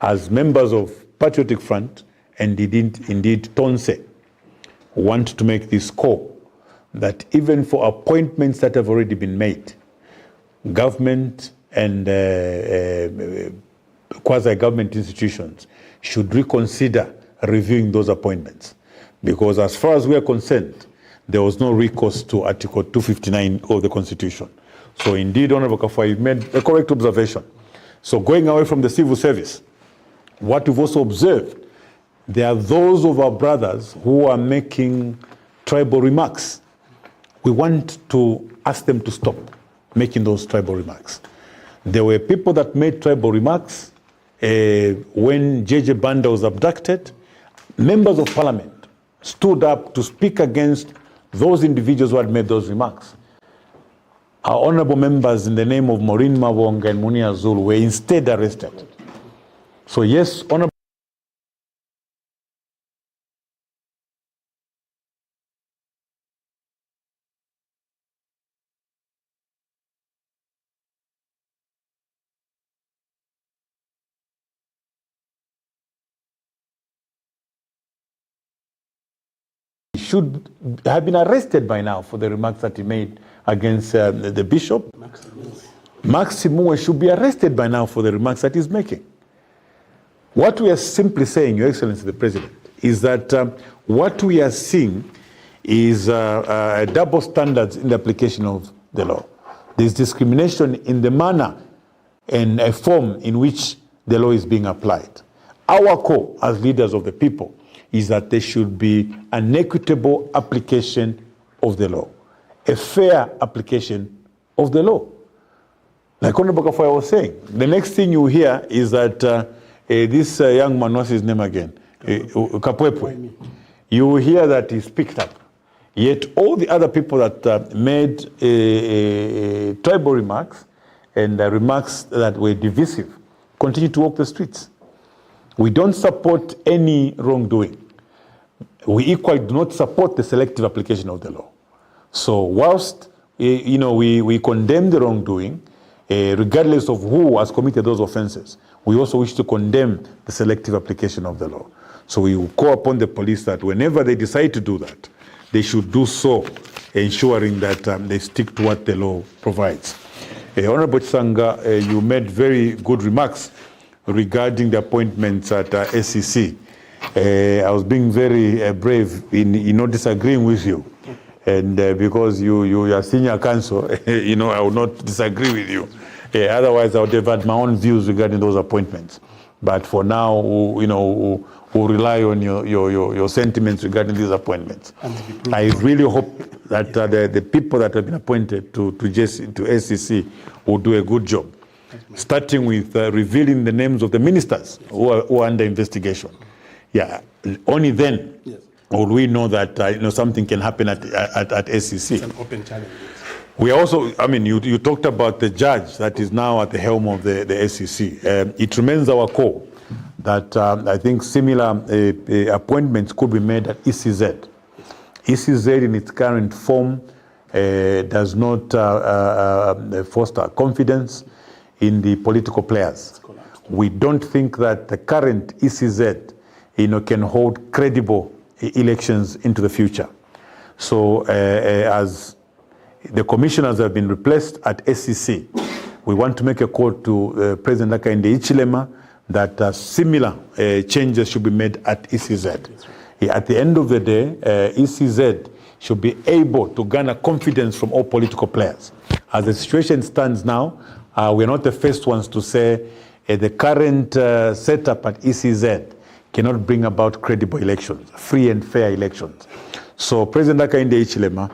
Speaker 4: as members of Patriotic Front and indeed Tonse, want to make this call that even for appointments that have already been made, government and quasi-government institutions should reconsider reviewing those appointments. Because as far as we are concerned, there was no recourse to Article 259 of the Constitution. So indeed, Honorable Kafwa, you've made a correct observation. So going away from the civil service, what we've also observed, there are those of our brothers who are making tribal remarks. We want to ask them to stop making those tribal remarks. There were people that made tribal remarks when JJ Banda was abducted. Members of parliament stood up to speak against those individuals who had made those remarks. Our honorable members, in the name of Maureen Mavonga and Munia Zulu, were instead arrested. So yes, honorable should have been arrested by now for the remarks that he made against the bishop. Maximue should be arrested by now for the remarks that he's making. What we are simply saying, Your Excellency the President, is that what we are seeing is double standards in the application of the law. There's discrimination in the manner and a form in which the law is being applied. Our call as leaders of the people is that there should be an equitable application of the law, a fair application of the law. Like Honorable Kafwa was saying, the next thing you hear is that this young man, what's his name again? Kapwepwe. You will hear that he's picked up. Yet all the other people that made tribal remarks and remarks that were divisive continue to walk the streets. We don't support any wrongdoing. We equally do not support the selective application of the law. So whilst we condemn the wrongdoing, regardless of who has committed those offenses, we also wish to condemn the selective application of the law. So we will call upon the police that whenever they decide to do that, they should do so, ensuring that they stick to what the law provides. Honorable Chisanga, you made very good remarks regarding the appointments at SEC. I was being very brave in not disagreeing with you. And because you are senior counsel, I will not disagree with you. Otherwise, I would have had my own views regarding those appointments. But for now, we'll rely on your sentiments regarding these appointments. I really hope that the people that have been appointed to SEC will do a good job, starting with revealing the names of the ministers who are under investigation. Yeah, only then will we know that something can happen at SEC.
Speaker 3: It's an open challenge.
Speaker 4: We also, you talked about the judge that is now at the helm of the SEC. It remains our call that I think similar appointments could be made at ECZ. ECZ in its current form does not foster confidence in the political players. We don't think that the current ECZ can hold credible elections into the future. So as the commissioners have been replaced at SCC, we want to make a call to President Hakainde Hichilema that similar changes should be made at ECZ. At the end of the day, ECZ should be able to garner confidence from all political players. As the situation stands now, we're not the first ones to say the current setup at ECZ cannot bring about credible elections, free and fair elections. So President Hakainde Hichilema,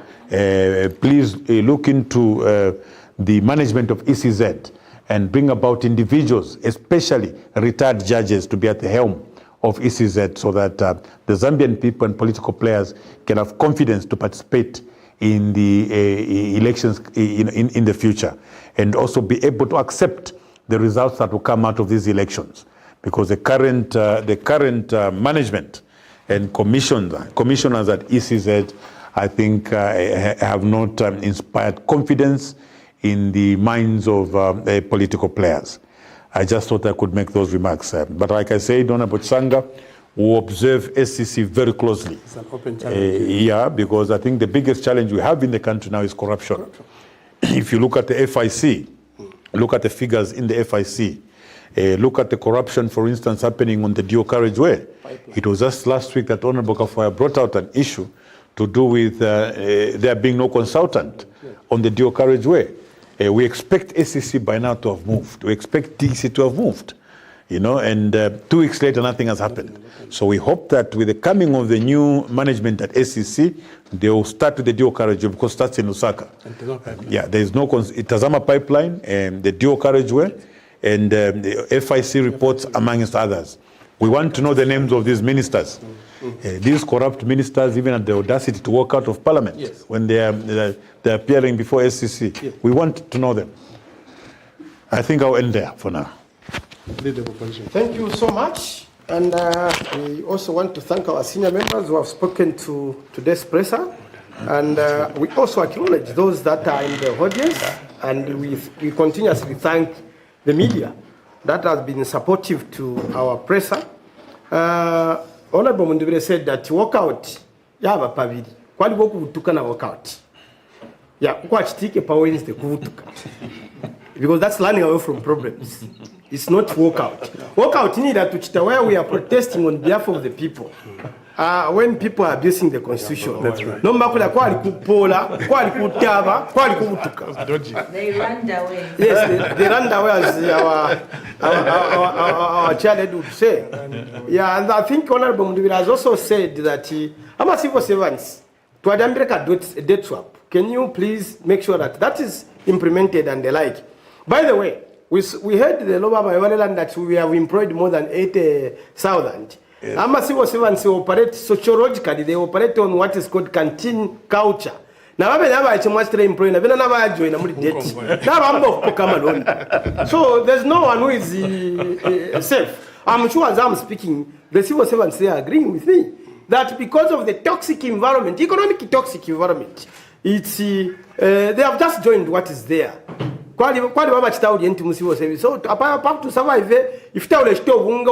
Speaker 4: please look into the management of ECZ and bring about individuals, especially retired judges, to be at the helm of ECZ so that the Zambian people and political players can have confidence to participate in the elections in the future, and also be able to accept the results that will come out of these elections. Because the current management and commissioners at ECZ, I think, have not inspired confidence in the minds of political players. I just thought I could make those remarks. But like I said, Honorable Changa, we observe SCC very closely.
Speaker 3: It's an open challenge.
Speaker 4: Yeah, because I think the biggest challenge we have in the country now is corruption. If you look at the FIC, look at the figures in the FIC, look at the corruption, for instance, happening on the dual carriageway. It was just last week that Honorable Kafaya brought out an issue to do with there being no consultant on the dual carriageway. We expect SCC by now to have moved. We expect DC to have moved, and 2 weeks later, nothing has happened. So we hope that with the coming of the new management at SCC, they will start with the dual carriageway, because that's in Lusaka. Yeah, there is no Itazama pipeline, and the dual carriageway, and the FIC reports, amongst others. We want to know the names of these ministers. These corrupt ministers even had the audacity to walk out of parliament when they're appearing before SCC. We want to know them. I think I'll end there for now.
Speaker 1: Thank you so much. And we also want to thank our senior members who have spoken to today's presser. And we also acknowledge those that are in the audience. And we continuously thank the media that has been supportive to our presser. Honorable Mundubire said that walkout, yaba pabiri. Kwali boku kutuka na walkout. Yeah, kwa chitike pa Wednesday kutuka. Because that's learning away from problems. It's not walkout. Walkout need to chita where we are protesting on behalf of the people. When people are abusing the constitution.
Speaker 3: That's right.
Speaker 1: No makula kwali kupola, kwali kutaba, kwali kutuka.
Speaker 5: They ran away.
Speaker 1: Yes, they ran away, as our chairman would say. Yeah, and I think Honorable Mundubire has also said that I'm a civil servants to Adambireka debt swap. Can you please make sure that that is implemented and the like? By the way, we heard the Loba Mayawaneland that we have employed more than 80,000. I'm a civil servants who operate sociologically, they operate on what is called canteen culture. Now, I'm employed, so there's no one who is safe. I'm sure as I'm speaking, the civil servants, they are agreeing with me that because of the toxic environment, economic toxic environment, it's they have just joined what is there. So apart to survive, if they are still unga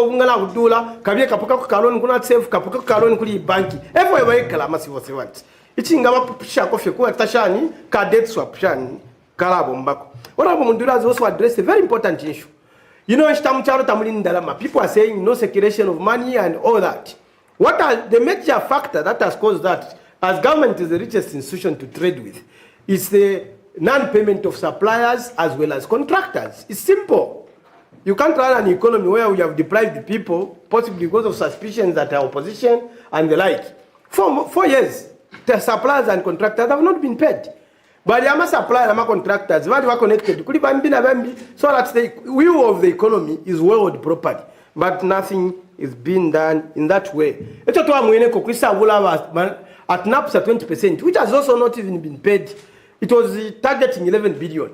Speaker 1: kabie kapoka kaloni kuna safe kapoka kaloni kuli banki. Everywhere kala civil servants. Ichinga pisha kofi kwa tashani ka debt swap shani kalabo mbako. Honorable Mundubire has also addressed a very important issue. People are saying no circulation of money and all that. What are the major factor that has caused that, as government is the richest institution to trade with, is the non-payment of suppliers as well as contractors. It's simple. You can't run an economy where we have deprived the people, possibly because of suspicions that are opposition and the like. For 4 years, the suppliers and contractors have not been paid. But the suppliers and contractors, they are connected. So that the wheel of the economy is well properly. But nothing is being done in that way. At NAPS at 20%, which has also not even been paid. It was targeting 11 billion.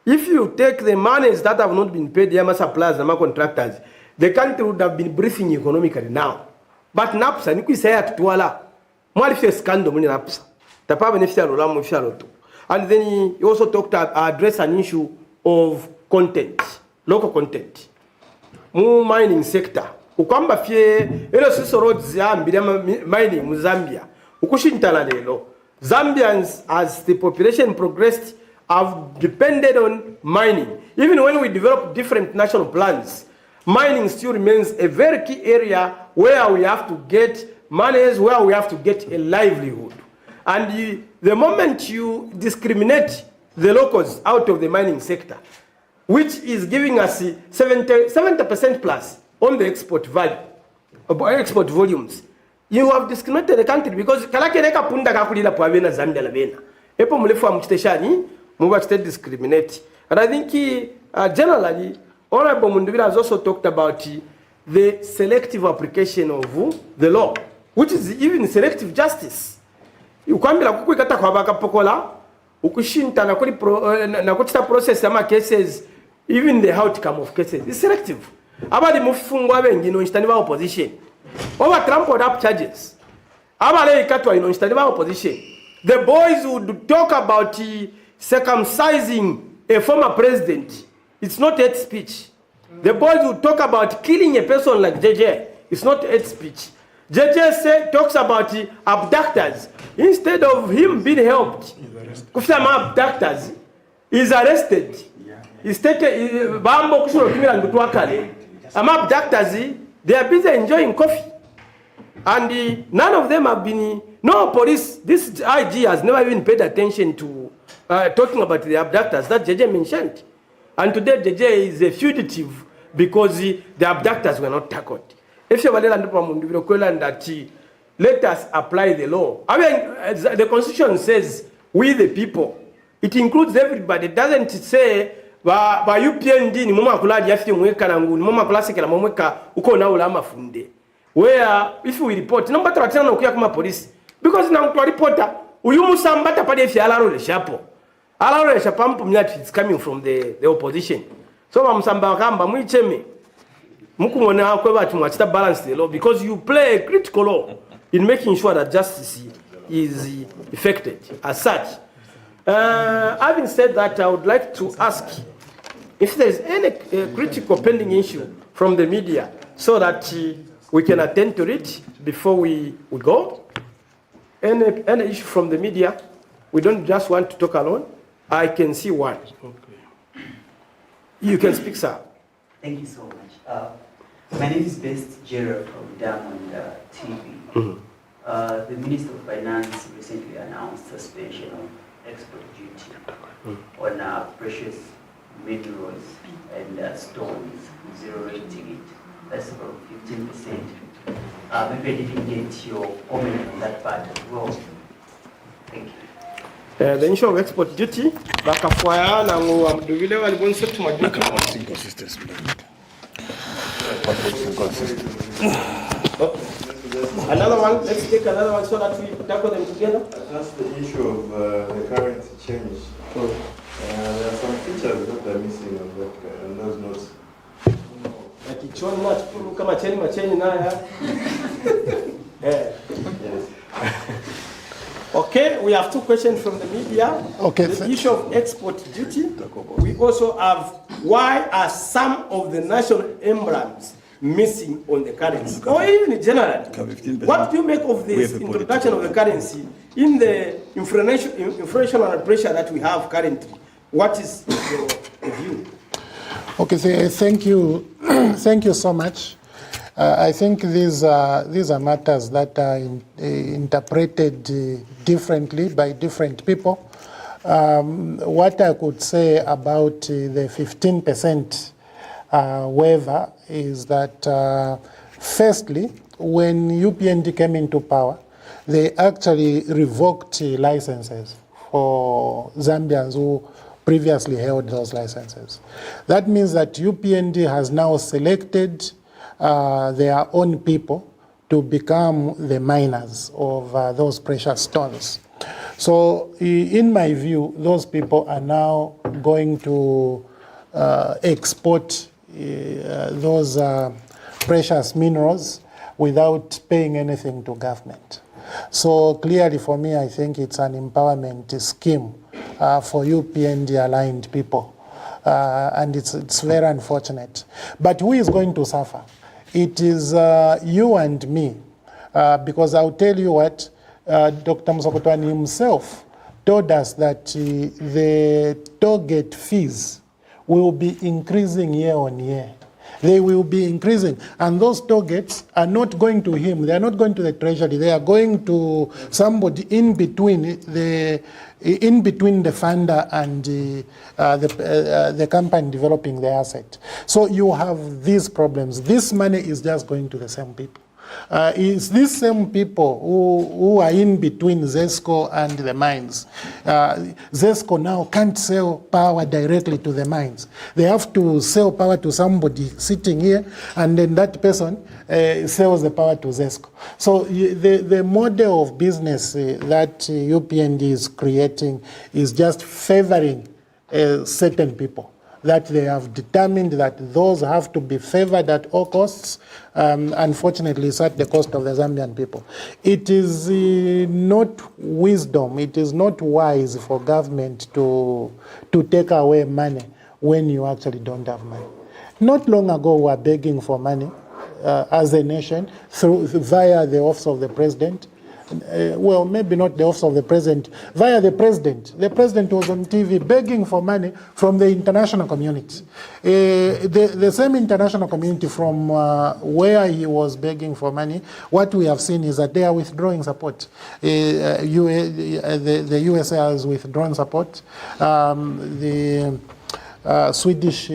Speaker 1: If you take the monies that have not been paid, the suppliers and contractors, the country would have been breathing economically now. But NAPS, and you say at Tuala, Mwali fye scandal muni rapsa. Tapa benefia lo lamu fya lo tu. And then he also talked to address an issue of content, local content. Mu mining sector. Ukamba fye elo siso road Zambia mining mu Zambia. Ukushintala lelo. Zambians, as the population progressed, have depended on mining. Even when we develop different national plans, mining still remains a very key area where we have to get monies, where we have to get a livelihood. And the moment you discriminate the locals out of the mining sector, which is giving us 70% plus on the export value, export volumes, you have discriminated the country because kalakereka punda kakulila pwavena Zambia labena. Epo mulefu wa mchiteshani, muwa chite discriminate. And I think generally, Honorable Mundubira has also talked about the selective application of the law, which is even selective justice. Ukwambila kukuikata kwa baka pokola, ukushinta na kuchita process ama cases, even the outcome of cases is selective. Abali mufungwa wengine instani wa opposition. Over trampled up charges. Abale ikatwa instani wa opposition. The boys would talk about circumcising a former president. It's not hate speech. The boys would talk about killing a person like JJ. It's not hate speech. JJ talks about abductors. Instead of him being helped, Kufama abductors is arrested. He's taken Bambo Kushuro Kimira Ngutuakale. Abductors, they are busy enjoying coffee. And none of them have been, no police, this IG has never even paid attention to talking about the abductors that JJ mentioned. And today JJ is a fugitive because the abductors were not tackled. If you that let us apply the law. I mean, the Constitution says we the people. It includes everybody. It doesn't say ba UPND ni mama kula yafi mweka na nguni mama kula sekela mweka uko na ulama funde. Where if we report number 13 na ukuya kama police because na mtu reporter uyumu sambata pade fi alaro le shapo. Alaro le shapo mnyati is coming from the opposition. So mamsamba kamba mwicheme. Mukumona kweba tumwachita balance the law because you play a critical role in making sure that justice is effected as such. Having said that, I would like to ask if there is any critical pending issue from the media so that we can attend to it before we go. Any issue from the media, we don't just want to talk alone. I can see one. Okay. You can speak, sir.
Speaker 6: Thank you so much. My name is Best Gerald from Diamond TV. The Minister of Finance recently announced suspension of export duty on precious minerals and stones, zero rating it. That's about 15%. Maybe I didn't get your comment on that part as well. Thank you.
Speaker 1: The issue of export duty, Bakafuaya na Mduvile walibonse tumaduka. Another one, let's take another one so that we tackle them together.
Speaker 7: That's the issue of the currency change. There are some features that are missing on those notes. Yes.
Speaker 1: Okay, we have two questions from the media.
Speaker 2: Okay,
Speaker 1: the issue of export duty. We also have why are some of the national emblems missing on the currency, or even in general. What do you make of this introduction of the currency in the inflationary pressure that we have currently? What is your view?
Speaker 2: Okay, so thank you, thank you so much. I think these are matters that are interpreted differently by different people. What I could say about the 15% waiver is that, firstly, when UPND came into power, they actually revoked licenses for Zambians who previously held those licenses. That means that UPND has now selected their own people to become the miners of those precious stones. So in my view, those people are now going to export those precious minerals without paying anything to government. So clearly for me, I think it's an empowerment scheme for UPND aligned people. And it's very unfortunate. But who is going to suffer? It is you and me. Because I'll tell you what, Dr. Musokotwani himself told us that the toll gate fees will be increasing year on year. They will be increasing. And those toll gates are not going to him. They are not going to the treasury. They are going to somebody in between the funder and the company developing the asset. So you have these problems. This money is just going to the same people. It's these same people who are in between ZESCO and the mines. ZESCO now can't sell power directly to the mines. They have to sell power to somebody sitting here, and then that person sells the power to ZESCO. So the model of business that UPND is creating is just favoring certain people, that they have determined that those have to be favored at all costs. Unfortunately, it's at the cost of the Zambian people. It is not wisdom, it is not wise for government to take away money when you actually don't have money. Not long ago, we were begging for money as a nation via the office of the president. Well, maybe not the office of the president, via the president. The president was on TV begging for money from the international community. The same international community from where he was begging for money, what we have seen is that they are withdrawing support. The USA has withdrawn support. The Swedish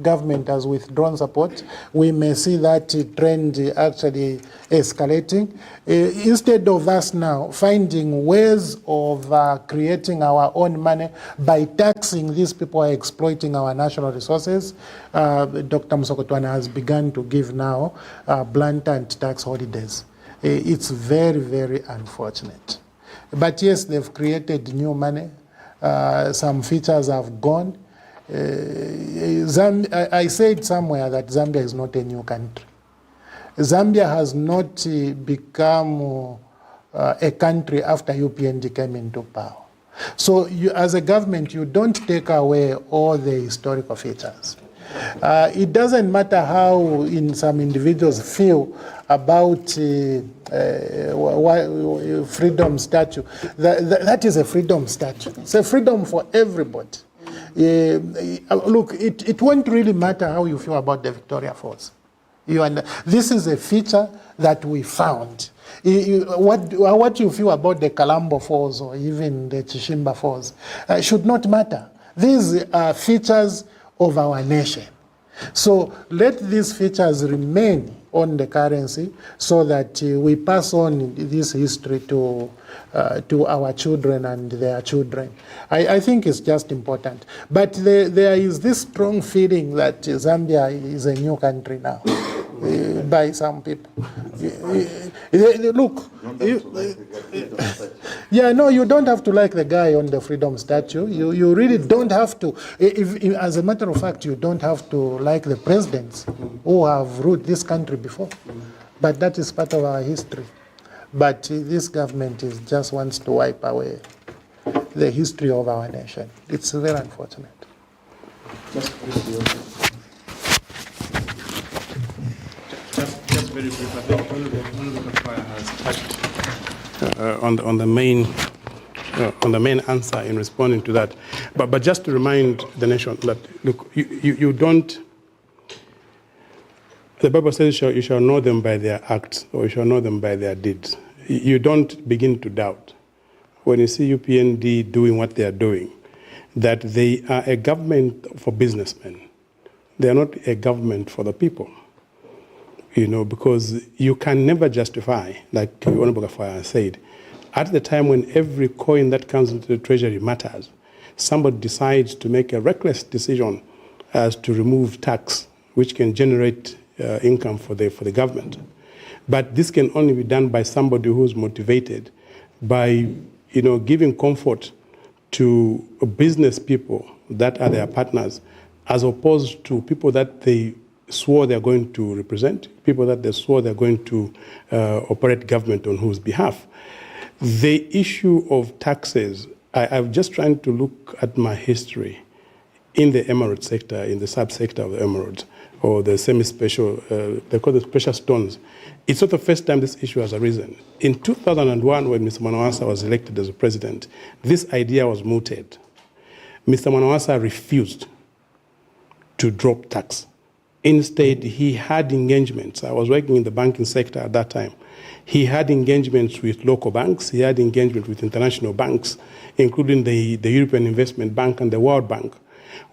Speaker 2: government has withdrawn support. We may see that trend actually escalating. Instead of us now finding ways of creating our own money by taxing these people who are exploiting our national resources, Dr. Musokotwani has begun to give now blatant tax holidays. It's very, very unfortunate. But yes, they've created new money. Some features have gone. I said somewhere that Zambia is not a new country. Zambia has not become a country after UPND came into power. So you, as a government, you don't take away all the historical features. It doesn't matter how some individuals feel about freedom statue. That is a freedom statue. It's a freedom for everybody. Look, it won't really matter how you feel about the Victoria Falls. This is a feature that we found. What you feel about the Kalambo Falls or even the Chishimba Falls should not matter. These are features of our nation. So let these features remain on the currency so that we pass on this history to our children and their children. I think it's just important. But there is this strong feeling that Zambia is a new country now by some people. Look, yeah, no, you don't have to like the guy on the freedom statue. You really don't have to. As a matter of fact, you don't have to like the presidents who have ruled this country before. But that is part of our history. But this government just wants to wipe away the history of our nation. It's very unfortunate.
Speaker 3: Just very brief, I think Honorable Kafaya has touched on the main answer in responding to that. But just to remind the nation that, look, you don't, the Bible says you shall know them by their acts, or you shall know them by their deeds. You don't begin to doubt, when you see UPND doing what they are doing, that they are a government for businessmen. They are not a government for the people. Because you can never justify, like Honorable Kafaya said, at the time when every coin that comes into the treasury matters, somebody decides to make a reckless decision as to remove tax, which can generate income for the government. But this can only be done by somebody who's motivated by, giving comfort to business people that are their partners, as opposed to people that they swore they're going to represent, people that they swore they're going to operate government on whose behalf. The issue of taxes, I'm just trying to look at my history in the emerald sector, in the subsector of the emerald, or the semi-special, they call it precious stones. It's not the first time this issue has arisen. In 2001, when Mr. Mwanawasa was elected as president, this idea was mooted. Mr. Mwanawasa refused to drop tax. Instead, he had engagements. I was working in the banking sector at that time. He had engagements with local banks. He had engagement with international banks, including the European Investment Bank and the World Bank,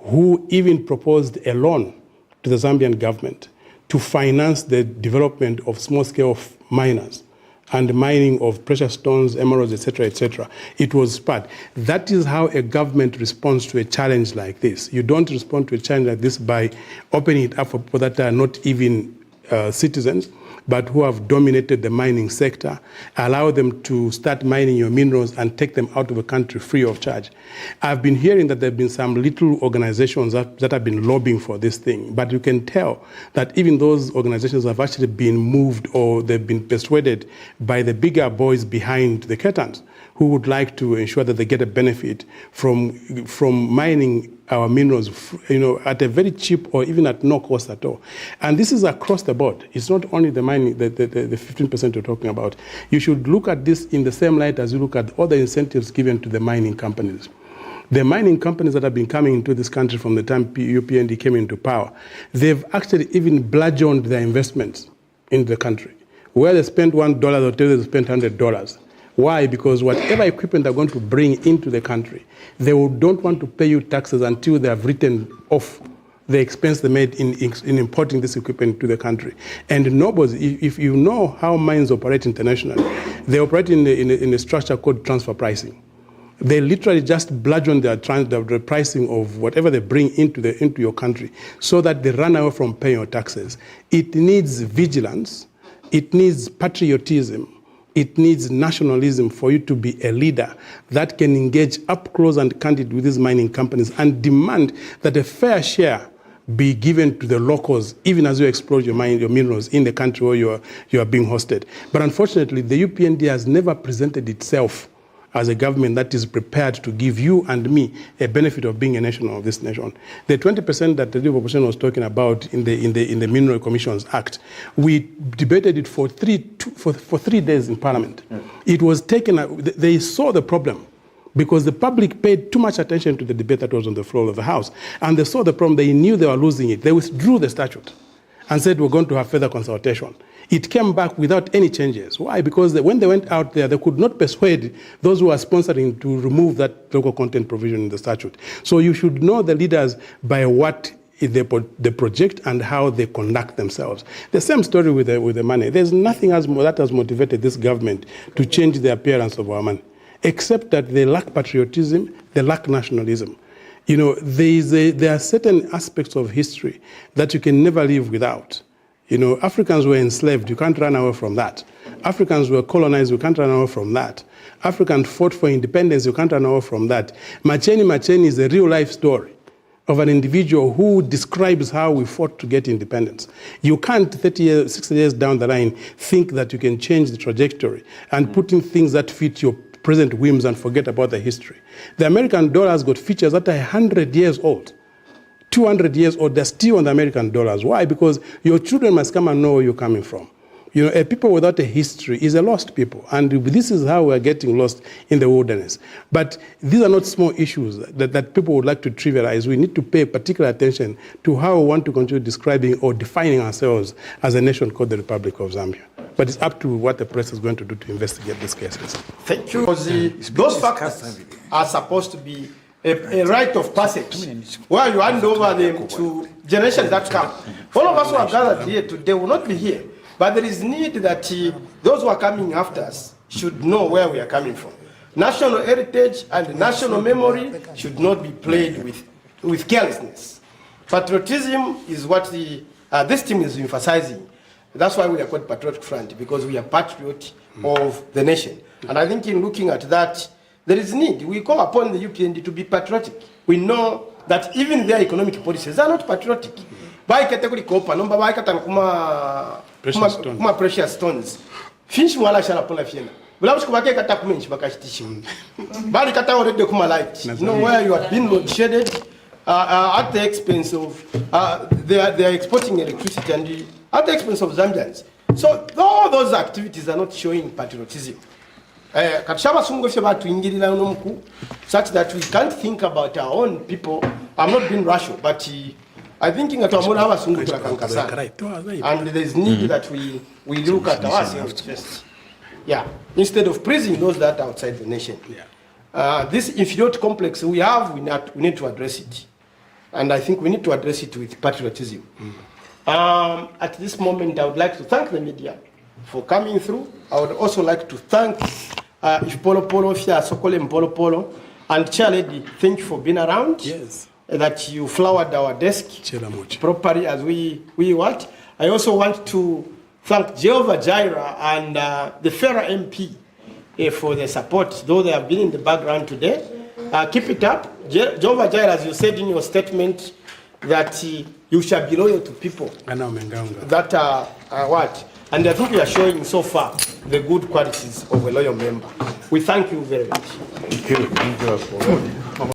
Speaker 3: who even proposed a loan to the Zambian government to finance the development of small-scale miners and mining of precious stones, emeralds, etc., etc. It was part. That is how a government responds to a challenge like this. You don't respond to a challenge like this by opening it up for people that are not even citizens, but who have dominated the mining sector, allow them to start mining your minerals and take them out of the country free of charge. I've been hearing that there have been some little organizations that have been lobbying for this thing, but you can tell that even those organizations have actually been moved or they've been persuaded by the bigger boys behind the curtains who would like to ensure that they get a benefit from mining our minerals, at a very cheap or even at no cost at all. And this is across the board. It's not only the mining, the 15% you're talking about. You should look at this in the same light as you look at other incentives given to the mining companies. The mining companies that have been coming into this country from the time UPND came into power, they've actually even bludgeoned their investments in the country. Where they spent $1, they'll tell you they spent $100. Why? Because whatever equipment they're going to bring into the country, they don't want to pay you taxes until they have written off the expense they made in importing this equipment to the country. And nobody, if you know how mines operate internationally, they operate in a structure called transfer pricing. They literally just bludgeon the pricing of whatever they bring into your country so that they run away from paying your taxes. It needs vigilance. It needs patriotism. It needs nationalism for you to be a leader that can engage up close and candid with these mining companies and demand that a fair share be given to the locals, even as you explore your minerals in the country where you are being hosted. But unfortunately, the UPND has never presented itself as a government that is prepared to give you and me a benefit of being a national of this nation. The 20% that the Labour opposition was talking about in the Mineral Commissions Act, we debated it for 3 days in Parliament. It was taken. They saw the problem because the public paid too much attention to the debate that was on the floor of the House, and they saw the problem. They knew they were losing it. They withdrew the statute and said we're going to have further consultation. It came back without any changes. Why? Because when they went out there, they could not persuade those who are sponsoring to remove that local content provision in the statute. So you should know the leaders by what they project and how they conduct themselves. The same story with the money. There's nothing that has motivated this government to change the appearance of our money, except that they lack patriotism, they lack nationalism. There are certain aspects of history that you can never live without. Africans were enslaved. You can't run away from that. Africans were colonized. You can't run away from that. Africans fought for independence. You can't run away from that. Macheni is a real-life story of an individual who describes how we fought to get independence. You can't, 60 years down the line, think that you can change the trajectory and put in things that fit your present whims and forget about the history. The American dollar has got features that are 100 years old. 200 years old, they're still on the American dollars. Why? Because your children must come and know where you're coming from. A people without a history is a lost people. And this is how we're getting lost in the wilderness. But these are not small issues that people would like to trivialize. We need to pay particular attention to how we want to continue describing or defining ourselves as a nation called the Republic of Zambia. But it's up to what the press is going to do to investigate these cases.
Speaker 1: Thank you. Because those factors are supposed to be a rite of passage where you hand over them to generations that come. All of us who are gathered here today will not be here, but there is need that those who are coming after us should know where we are coming from. National heritage and national memory should not be played with carelessness. Patriotism is what this team is emphasizing. That's why we are called Patriotic Front, because we are patriots of the nation. And I think in looking at that, there is need. We call upon the UPND to be patriotic. We know that even their economic policies are not patriotic. baikete kuli kopa nomba baikata kuma precious stones finch mwala shala pona fiena bulabushi kubake kata kumenshi bakashitishi bali kata already kuma light where you have been load shaded at the expense of they are exporting electricity and at the expense of Zambians. So all those activities are not showing patriotism. Katshaba sungo fye batu ingirila unomku such that we can't think about our own people. I'm not being rational, but I think in Atuamona hawa sungo tulakankasa. And there's need that we look at ourselves first. Yeah, instead of praising those that are outside the nation. This inferiority complex we have, we need to address it. And I think we need to address it with patriotism. At this moment, I would like to thank the media for coming through. I would also like to thank Polo Sokole Mpolo Polo, and Chair Lady, thank you for being around. Yes. That you flowered our desk properly as we want. I also want to thank Jehovah Jireh and the Federal MP for the support, though they have been in the background today. Keep it up. Jehovah Jireh, as you said in your statement, that you shall be loyal to people that are what? And I think we are showing so far the good qualities of a loyal member. We thank you very much.
Speaker 4: Thank you. Thank you.